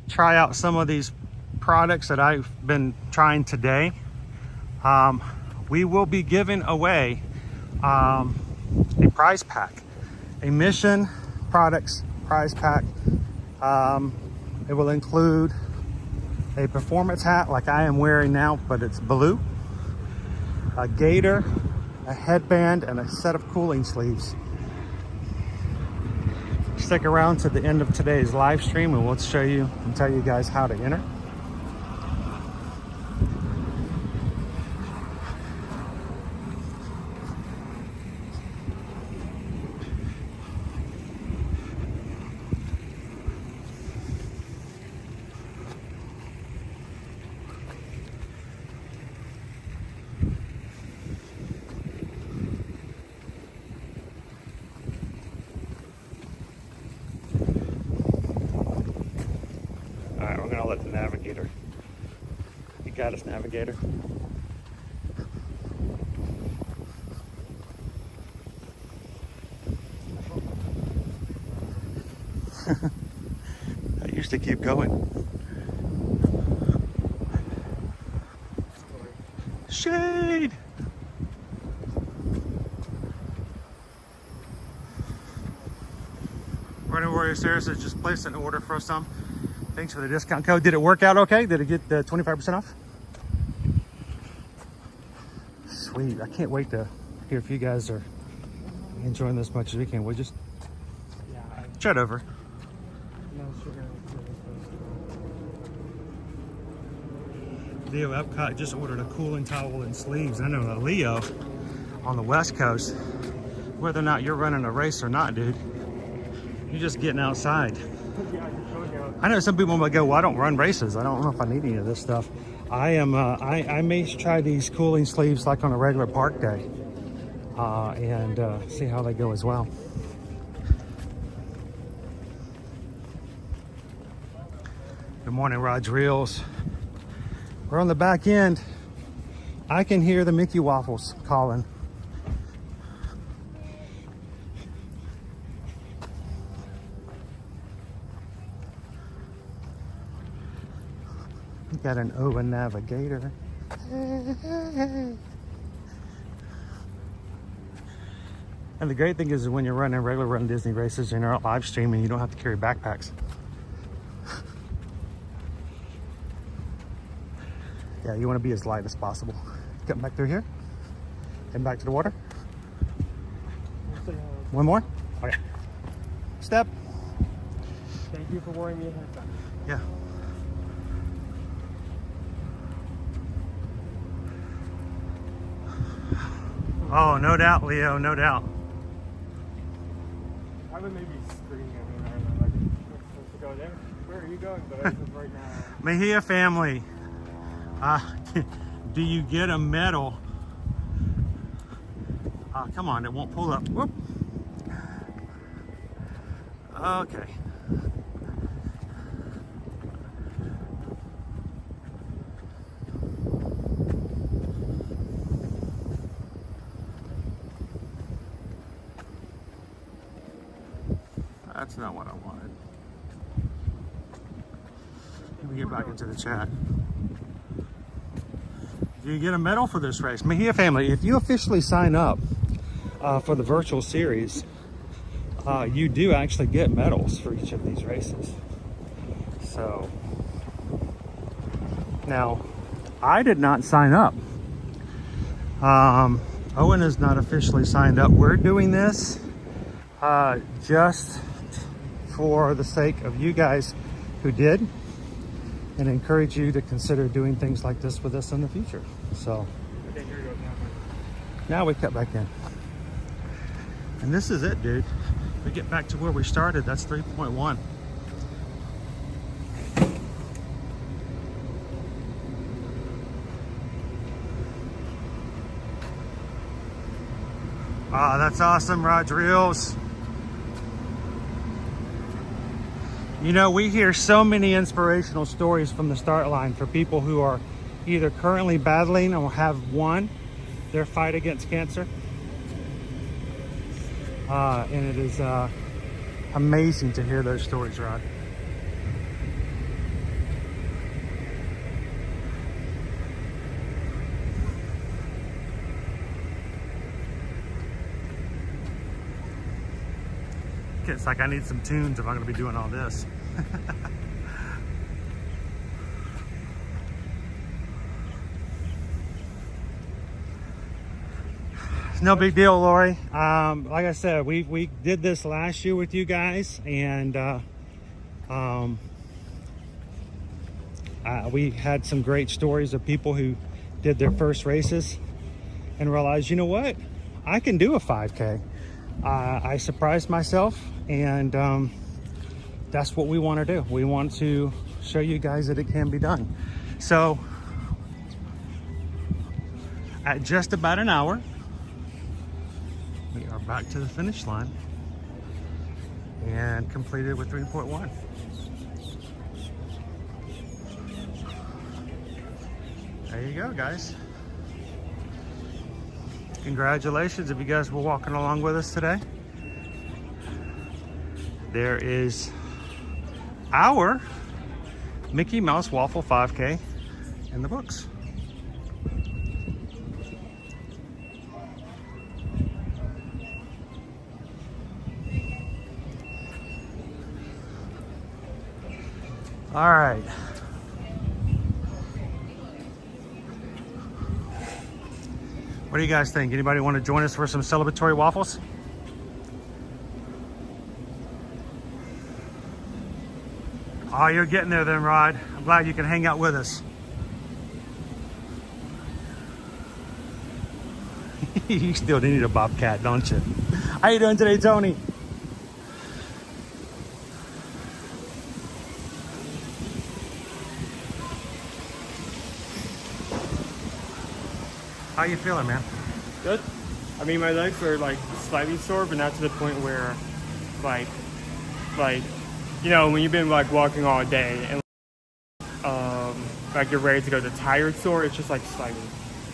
try out some of these products that I've been trying today, we will be giving away a prize pack, a mission products, prize pack. It will include a performance hat like I am wearing now, but it's blue, a gaiter, a headband, and a set of cooling sleeves. Stick around to the end of today's live stream and we'll show you and tell you guys how to enter. All right, we're gonna let the navigator. You got us, navigator. I used to keep going. Shade! Running Warrior Sarah says just place an order for some. Thanks for the discount code. Did it work out okay? Did it get the 25% off? Sweet. I can't wait to hear if you guys are enjoying this much as we can. We'll just chat over. Leo Epcot just ordered a cooling towel and sleeves. I know that Leo on the West Coast, whether or not you're running a race or not, dude, you're just getting outside. I know some people might go, well, I don't run races. I don't know if I need any of this stuff. I may try these cooling sleeves like on a regular park day and see how they go as well. Good morning, Raj Reels. We're on the back end. I can hear the Mickey Waffles calling. Got an Owen Navigator. And the great thing is when you're running regular Run Disney races and you're not live streaming, you don't have to carry backpacks. Yeah, you want to be as light as possible. Come back through here and back to the water. One more? Okay. Step. Thank you for wearing me a headband. Yeah. Oh, no doubt, Leo, no doubt. I would maybe scream at me right now, like, supposed to go there. Where are you going? But as of right now. Mejia family, do you get a medal? Come on, it won't pull up. Whoop. Okay. That's not what I wanted. Let me get back into the chat. Do you get a medal for this race? Mejia family, if you officially sign up for the virtual series, you do actually get medals for each of these races. So, now, I did not sign up. Owen is not officially signed up. We're doing this just for the sake of you guys who did, and encourage you to consider doing things like this with us in the future. So now we cut back in, and this is it, dude. We get back to where we started. That's 3.1. Ah, that's awesome, Raj Reels. You know, we hear so many inspirational stories from the start line for people who are either currently battling or have won their fight against cancer. And it is amazing to hear those stories, Rod. It's like I need some tunes if I'm gonna be doing all this. It's no big deal, Lori. Like I said, we did this last year with you guys, and we had some great stories of people who did their first races and realized, you know what, I can do a 5K. I surprised myself, and that's what we want to do. We want to show you guys that it can be done. So at just about an hour, we are back to the finish line and completed with 3.1. There you go, guys. Congratulations if you guys were walking along with us today. There is our Mickey Mouse Waffle 5K in the books. All right. What do you guys think? Anybody want to join us for some celebratory waffles? Oh, you're getting there then, Rod. I'm glad you can hang out with us. You still need a bobcat, don't you? How you doing today, Tony? How you feeling, man? Good. I mean, my legs are like slightly sore, but not to the point where, like, you know, when you've been like walking all day and like you're ready to go to tired sore, it's just like slightly,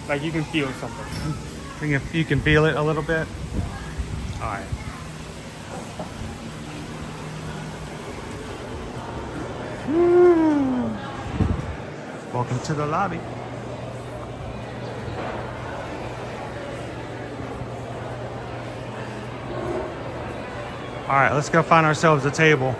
like you can feel something. You can feel it a little bit. All right. Welcome to the lobby. All right, let's go find ourselves a table.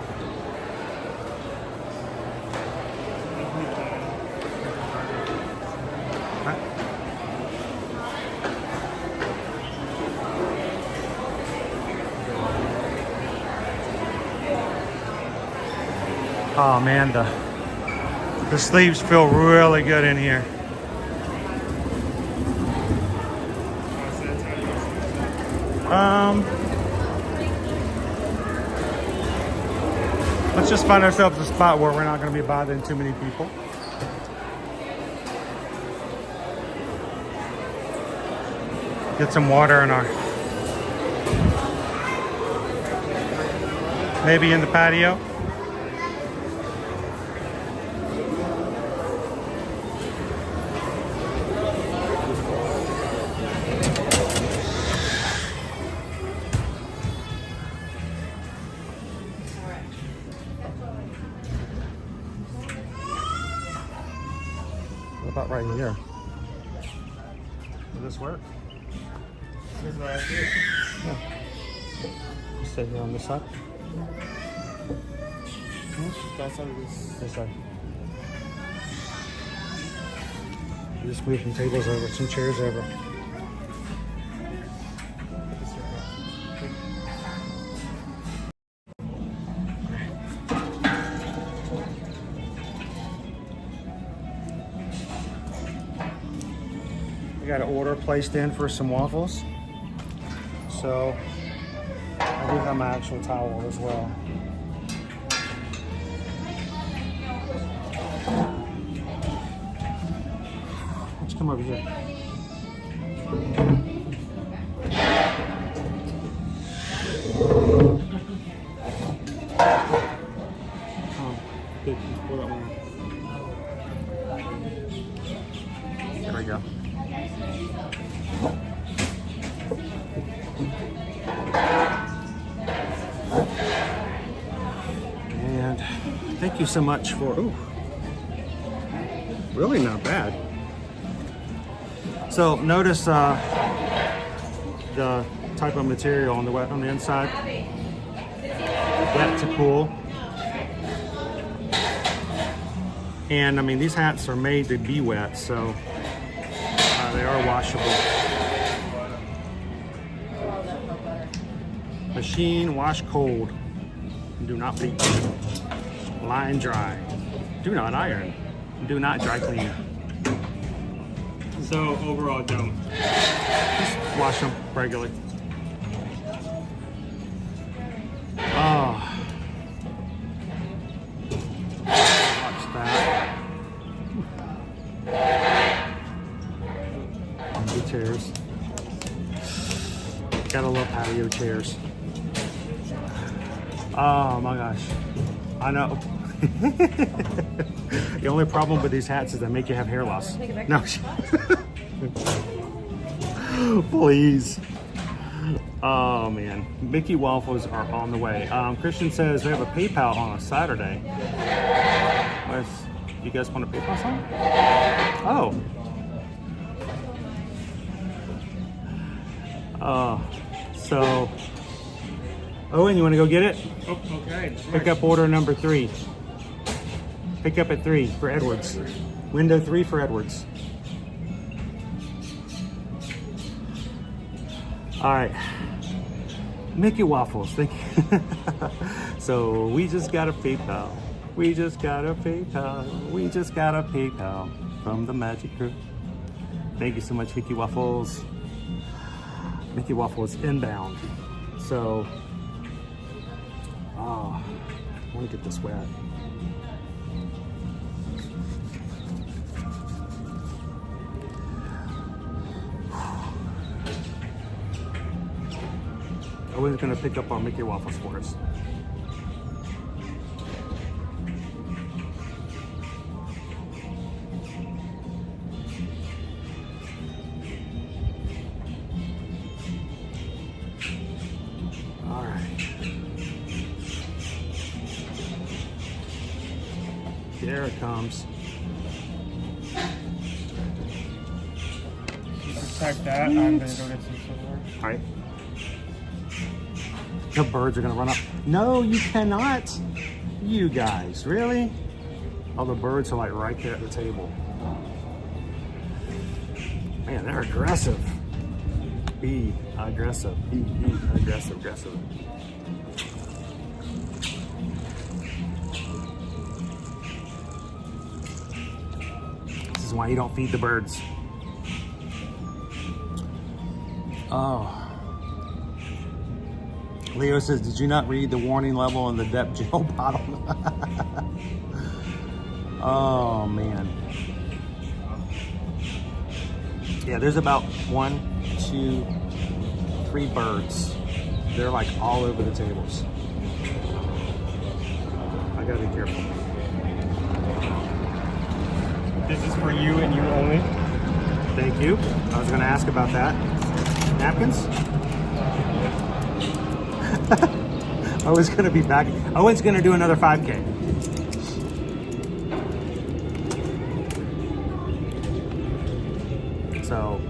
Oh man, the sleeves feel really good in here. Let's just find ourselves a spot where we're not going to be bothering too many people. Get some water in our, maybe in the patio. What about right here? Will this work? This is what I do. Yeah. Sit here on this side. That's how it is. This side. Just move some tables over, some chairs over. Got an order placed in for some waffles, so I do have my actual towel as well. Let's come over here. Good. Pull that one out. There we go. And thank you so much for, ooh, really not bad. So notice the type of material on the inside. wet to cool. And I mean, these hats are made to be wet, so they are washable. Machine wash cold. Do not bleach. Line dry. Do not iron. Do not dry clean. So overall, don't. Just wash them regularly. Oh. Watch that. Good chairs. Gotta love patio chairs. Oh my gosh. I know. The only problem with these hats is they make you have hair loss. No. Please. Oh man. Mickey Waffles are on the way. Christian says they have a PayPal on a Saturday. You guys want a PayPal song? Oh. So Owen, you want to go get it? Oh, okay. Pick up order number 3. Pick up at 3 for Edwards. Window 3 for Edwards. All right. Mickey Waffles, thank you. So we just got a PayPal. We just got a PayPal. We just got a PayPal from the Magic Crew. Thank you so much, Mickey Waffles. Mickey Waffles inbound. So, I want to get this wet. Owen's going to pick up our Mickey Waffles for us. All right. There it comes. Check that. I'm gonna go get some silverware. All right. The birds are gonna run up. No, you cannot. You guys, really? Oh, the birds are like right there at the table. Man, they're aggressive. Be aggressive. Be aggressive, aggressive. This is why you don't feed the birds. Oh. Leo says, did you not read the warning level on the depth gel bottle? Oh, man. Yeah, there's about 1, 2, 3 birds. They're like all over the tables. I gotta be careful. This is for you and you only. Thank you. I was gonna ask about that. Napkins? Owen's gonna be back. Owen's gonna do another 5K. So.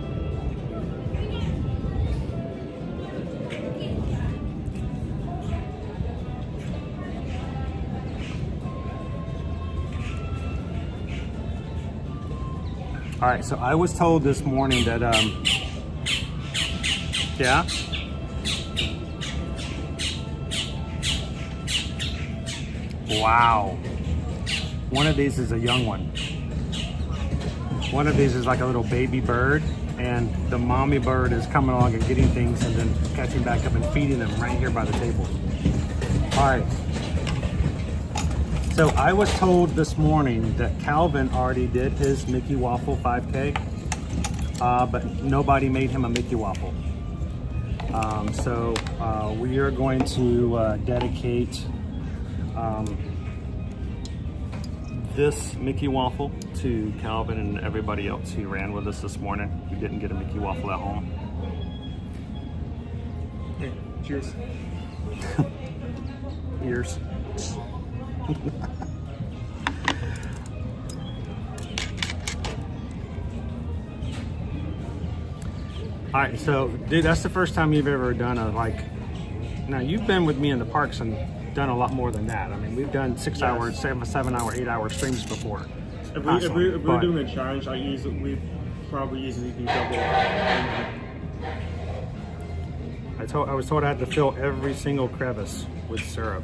All right, so I was told this morning that, yeah? Wow. One of these is a young one. One of these is like a little baby bird, and the mommy bird is coming along and getting things and then catching back up and feeding them right here by the table. All right. So I was told this morning that Calvin already did his Mickey Waffle 5K, but nobody made him a Mickey Waffle. So we are going to dedicate this Mickey Waffle to Calvin and everybody else who ran with us this morning who didn't get a Mickey Waffle at home. Hey, cheers. Ears. All right, so dude, that's the first time you've ever done a now you've been with me in the parks and done a lot more than that. I mean, we've done 6 hours, 7 hour, 8 hour streams before. If constantly, we're doing a challenge, we probably easily do double. I was told I had to fill every single crevice with syrup.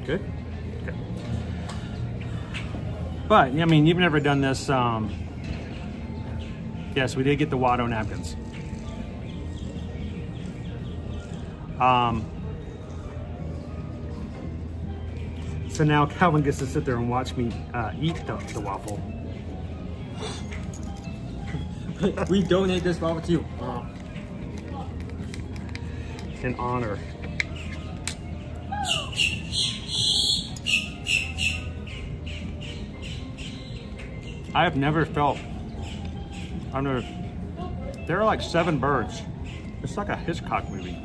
Good. Good. But I mean, you've never done this. Yes, we did get the Watto napkins. So now Calvin gets to sit there and watch me eat the waffle. We donate this waffle to you. In honor. I have never felt. There are like 7 birds. It's like a Hitchcock movie.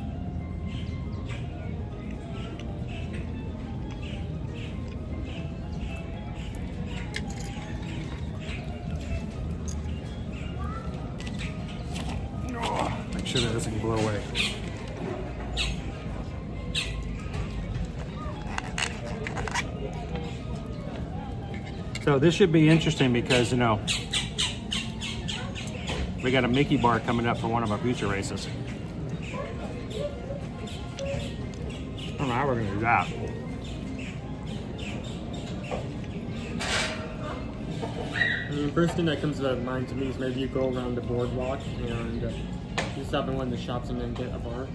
Make sure that doesn't blow away. So this should be interesting because, you know, we got a Mickey bar coming up for one of our future races. I don't know how we're going to do that. The first thing that comes to mind to me is maybe you go around the boardwalk and you stop in one of the shops and then get a bar.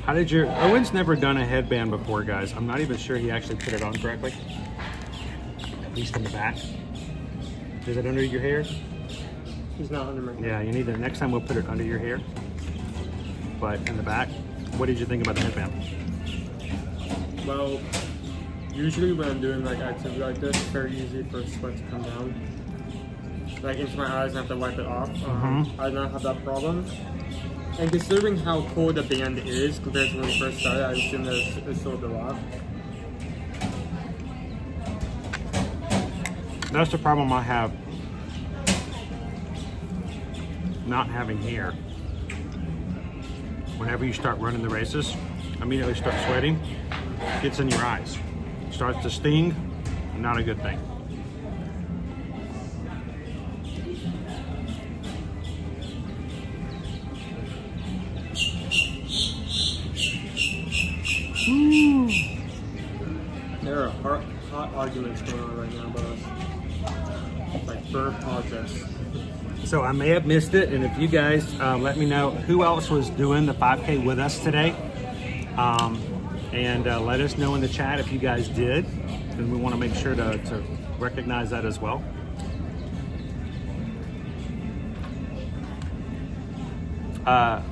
How did Owen's never done a headband before, guys. I'm not even sure he actually put it on correctly. At least in the back. Is it under your hair? He's not under my hair. Yeah, you need to, next time we'll put it under your hair. But in the back, what did you think about the headband? Well, usually when I'm doing like activity like this, it's very easy for sweat to come down. Like into my eyes and I have to wipe it off. I do not have that problem. And considering how cool the band is compared to when we first started, I assume that it's still a bit off. That's the problem I have not having hair. Whenever you start running the races, immediately start sweating, gets in your eyes. Starts to sting, not a good thing. There are hot arguments going on right now about us. Like bird politics. So I may have missed it, and if you guys let me know who else was doing the 5K with us today, and let us know in the chat if you guys did, and we want to make sure to recognize that as well.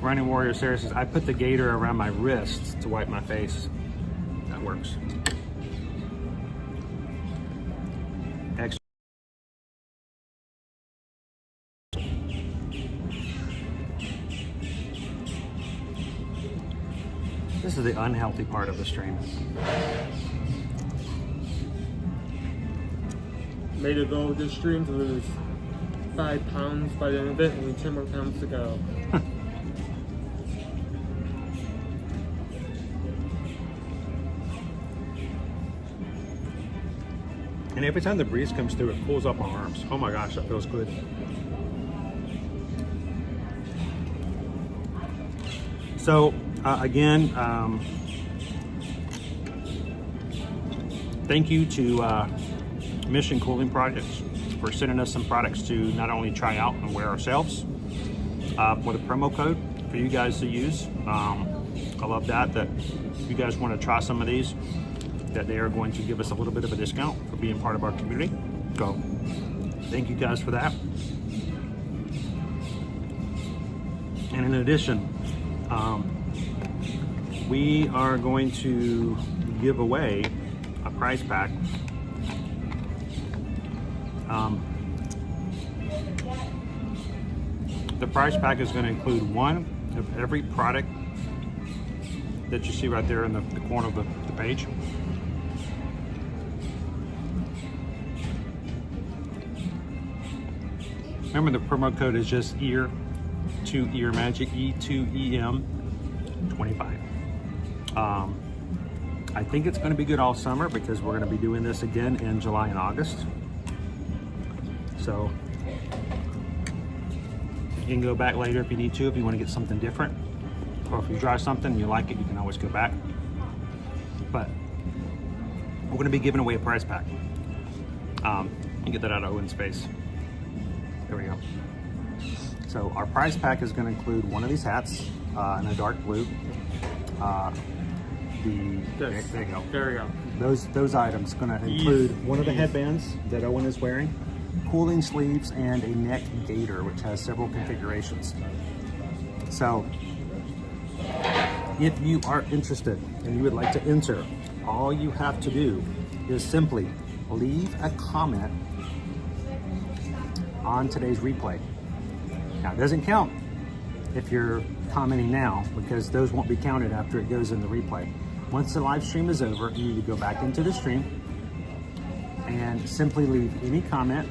Running Warrior Sarah says, I put the gator around my wrists to wipe my face. That works. Excellent. This is the unhealthy part of the stream. Made a goal this stream to lose 5 pounds by the end of it, only 10 more pounds to go. And every time the breeze comes through, it pulls up my arms. Oh my gosh, that feels good. So again, thank you to Mission Cooling Projects for sending us some products to not only try out and wear ourselves, with a promo code for you guys to use. I love that if you guys want to try some of these, that they are going to give us a little bit of a discount for being part of our community. So thank you guys for that. And in addition, we are going to give away a prize pack. The prize pack is going to include one of every product that you see right there in the corner of the page. Remember, the promo code is just EAR to Ear Magic E2EM 25. I think it's going to be good all summer because we're going to be doing this again in July and August. So you can go back later if you need to, if you want to get something different, or if you try something and you like it, you can always go back. But we're going to be giving away a prize pack. You get that out of Owen's face. There we go. So our prize pack is going to include one of these hats in a dark blue. There you go. There we go. Those items going to include one of the headbands that Owen is wearing, cooling sleeves, and a neck gaiter, which has several configurations. So if you are interested and you would like to enter, all you have to do is simply leave a comment on today's replay. Now, it doesn't count if you're commenting now because those won't be counted after it goes in the replay. Once the live stream is over, you need to go back into the stream and simply leave any comment.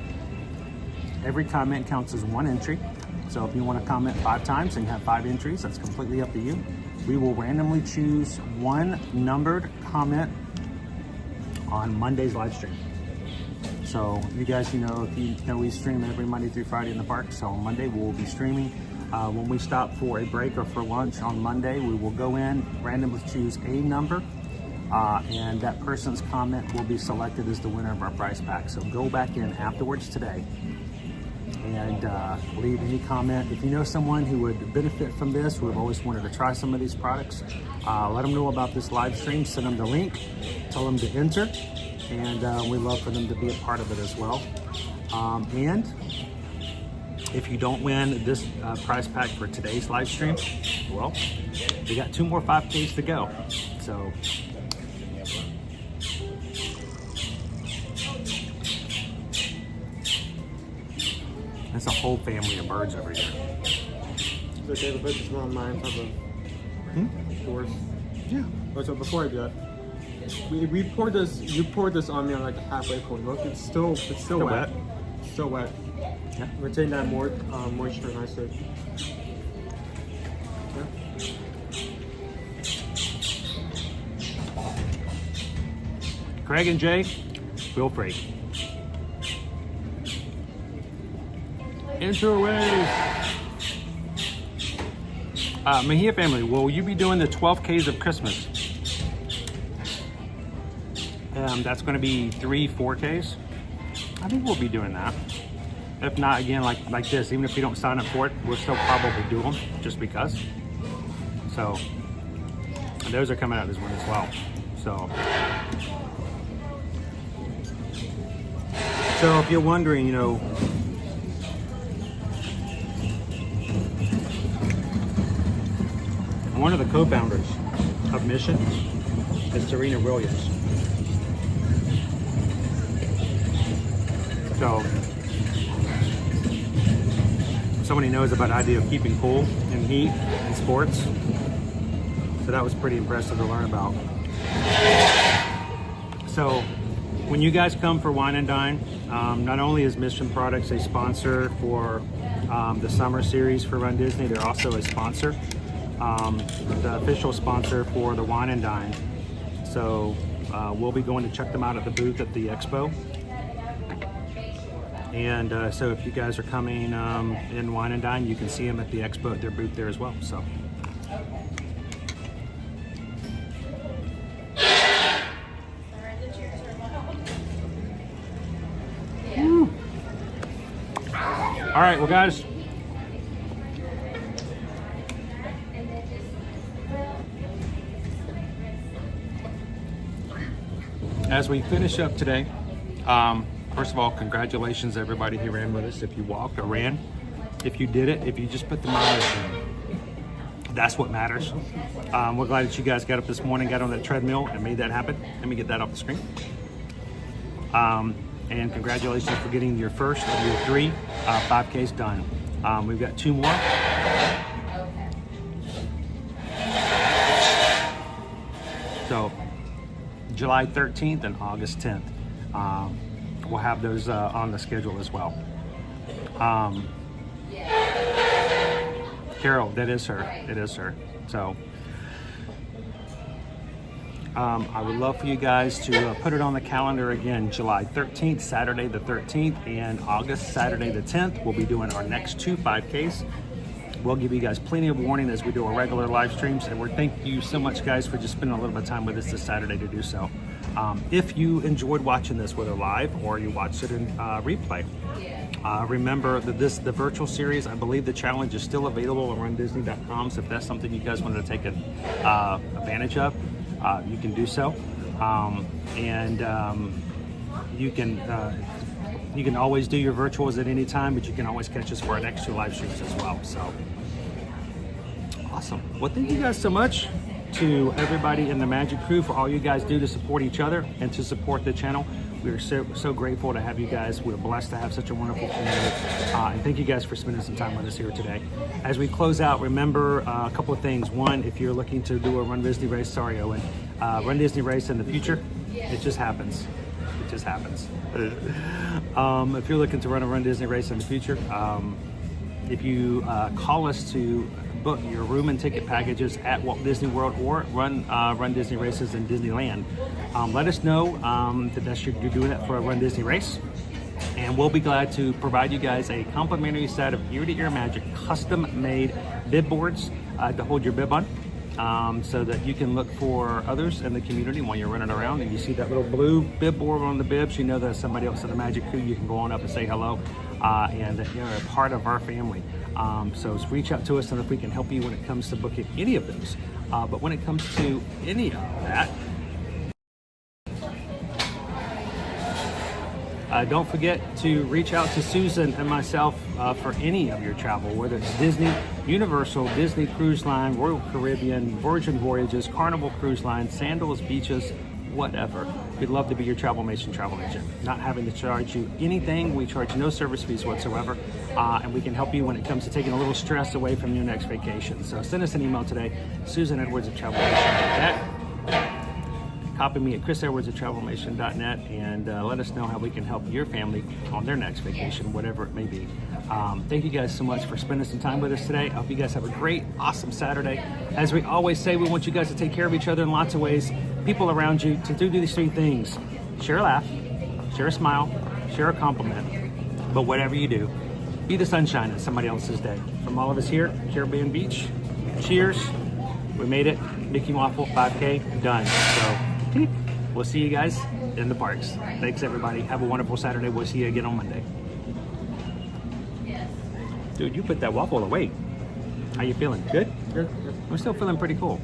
Every comment counts as one entry. So if you want to comment 5 times and have 5 entries, that's completely up to you. We will randomly choose one numbered comment on Monday's live stream. So you guys, you know, if you know, we stream every Monday through Friday in the park. So on Monday we'll be streaming. When we stop for a break or for lunch on Monday, we will go in, randomly choose a number, and that person's comment will be selected as the winner of our prize pack. So go back in afterwards today and leave any comment. If you know someone who would benefit from this, who have always wanted to try some of these products, let them know about this live stream, send them the link, tell them to enter, and we love for them to be a part of it as well. And if you don't win this prize pack for today's live stream, well, we got 2 more 5Ks to go. So that's a whole family of birds over here. So David, put this one on mine for the yours. Yeah. Oh, so before I do that, we poured this. You poured this on me on like the halfway point. Look, it's still wet. It's still wet. Yeah. Retain that more moisture nicely. Yeah. Craig and Jay, feel free. Enter away. Mejia family, will you be doing the 12 Ks of Christmas? That's going to be 3 4Ks. I think we'll be doing that. If not, again, like this, even if you don't sign up for it, we'll still probably do them just because. So, and those are coming out this one as well. So if you're wondering, you know, one of the co-founders of Mission is Serena Williams. So somebody knows about the idea of keeping cool in heat in sports. So that was pretty impressive to learn about. So when you guys come for Wine and Dine, not only is Mission Products a sponsor for the summer series for RunDisney, they're also a sponsor, the official sponsor for the Wine and Dine. So we'll be going to check them out at the booth at the expo. And so if you guys are coming in Wine and Dine, you can see them at the expo at their booth there as well. So. Woo. All right, well guys, as we finish up today, first of all, congratulations everybody who ran with us. If you walked or ran, if you did it, if you just put the mileage in, that's what matters. We're glad that you guys got up this morning, got on that treadmill and made that happen. Let me get that off the screen. And congratulations for getting your first of your 3 5Ks done. We've got 2 more. So July 13th and August 10th. We'll have those on the schedule as well. Carol, that is her. It is her. So I would love for you guys to put it on the calendar again. July 13th, Saturday the 13th, and August, Saturday the 10th. We'll be doing our next 2 5Ks. We'll give you guys plenty of warning as we do our regular live streams, and we're thank you so much, guys, for just spending a little bit of time with us this Saturday to do so. If you enjoyed watching this, whether live or you watched it in replay, remember that the virtual series, I believe the challenge is still available on RunDisney.com. So if that's something you guys wanted to take advantage of, you can do so. You can always do your virtuals at any time, but you can always catch us for our next 2 live streams as well. So awesome. Well, thank you guys so much to everybody in the Magic Crew for all you guys do to support each other and to support the channel. We are so grateful to have you guys. We're blessed to have such a wonderful community. And thank you guys for spending some time with us here today. As we close out, remember a couple of things. One, if you're looking to do a Run Disney race, sorry, Owen, Run Disney race in the future, it just happens. It just happens. If you're looking to run a Run Disney race in the future, if you call us to book your room and ticket packages at Walt Disney World or Run Disney races in Disneyland, let us know that you're doing it for a Run Disney race, and we'll be glad to provide you guys a complimentary set of ear-to-ear magic custom-made bib boards to hold your bib on, so that you can look for others in the community while you're running around and you see that little blue bib board on the bibs. You know there's somebody else in the Magic Crew. You can go on up and say hello, and you're a part of our family. So reach out to us, and if we can help you when it comes to booking any of those. But when it comes to any of that, don't forget to reach out to Susan and myself for any of your travel, whether it's Disney, Universal, Disney Cruise Line, Royal Caribbean, Virgin Voyages, Carnival Cruise Line, Sandals, Beaches, whatever. We'd love to be your travel agent. Not having to charge you anything. We charge no service fees whatsoever. And we can help you when it comes to taking a little stress away from your next vacation. So send us an email today, susanedwards@travelmation.net. Copy me at chrisedwards@travelmation.net, and let us know how we can help your family on their next vacation, whatever it may be. Thank you guys so much for spending some time with us today. I hope you guys have a great, awesome Saturday. As we always say, we want you guys to take care of each other in lots of ways. People around you to do these 3 things: share a laugh, share a smile, share a compliment. But whatever you do, be the sunshine in somebody else's day. From all of us here at Caribbean Beach, cheers. We made it. Mickey Waffle 5K done. So we'll see you guys in the parks. Thanks, everybody. Have a wonderful Saturday. We'll see you again on Monday. Dude, you put that waffle away. How you feeling? Good? I'm still feeling pretty cool.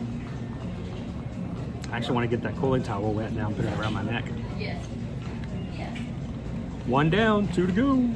I actually want to get that cooling towel wet now and put it around my neck. 1 down, 2 to go.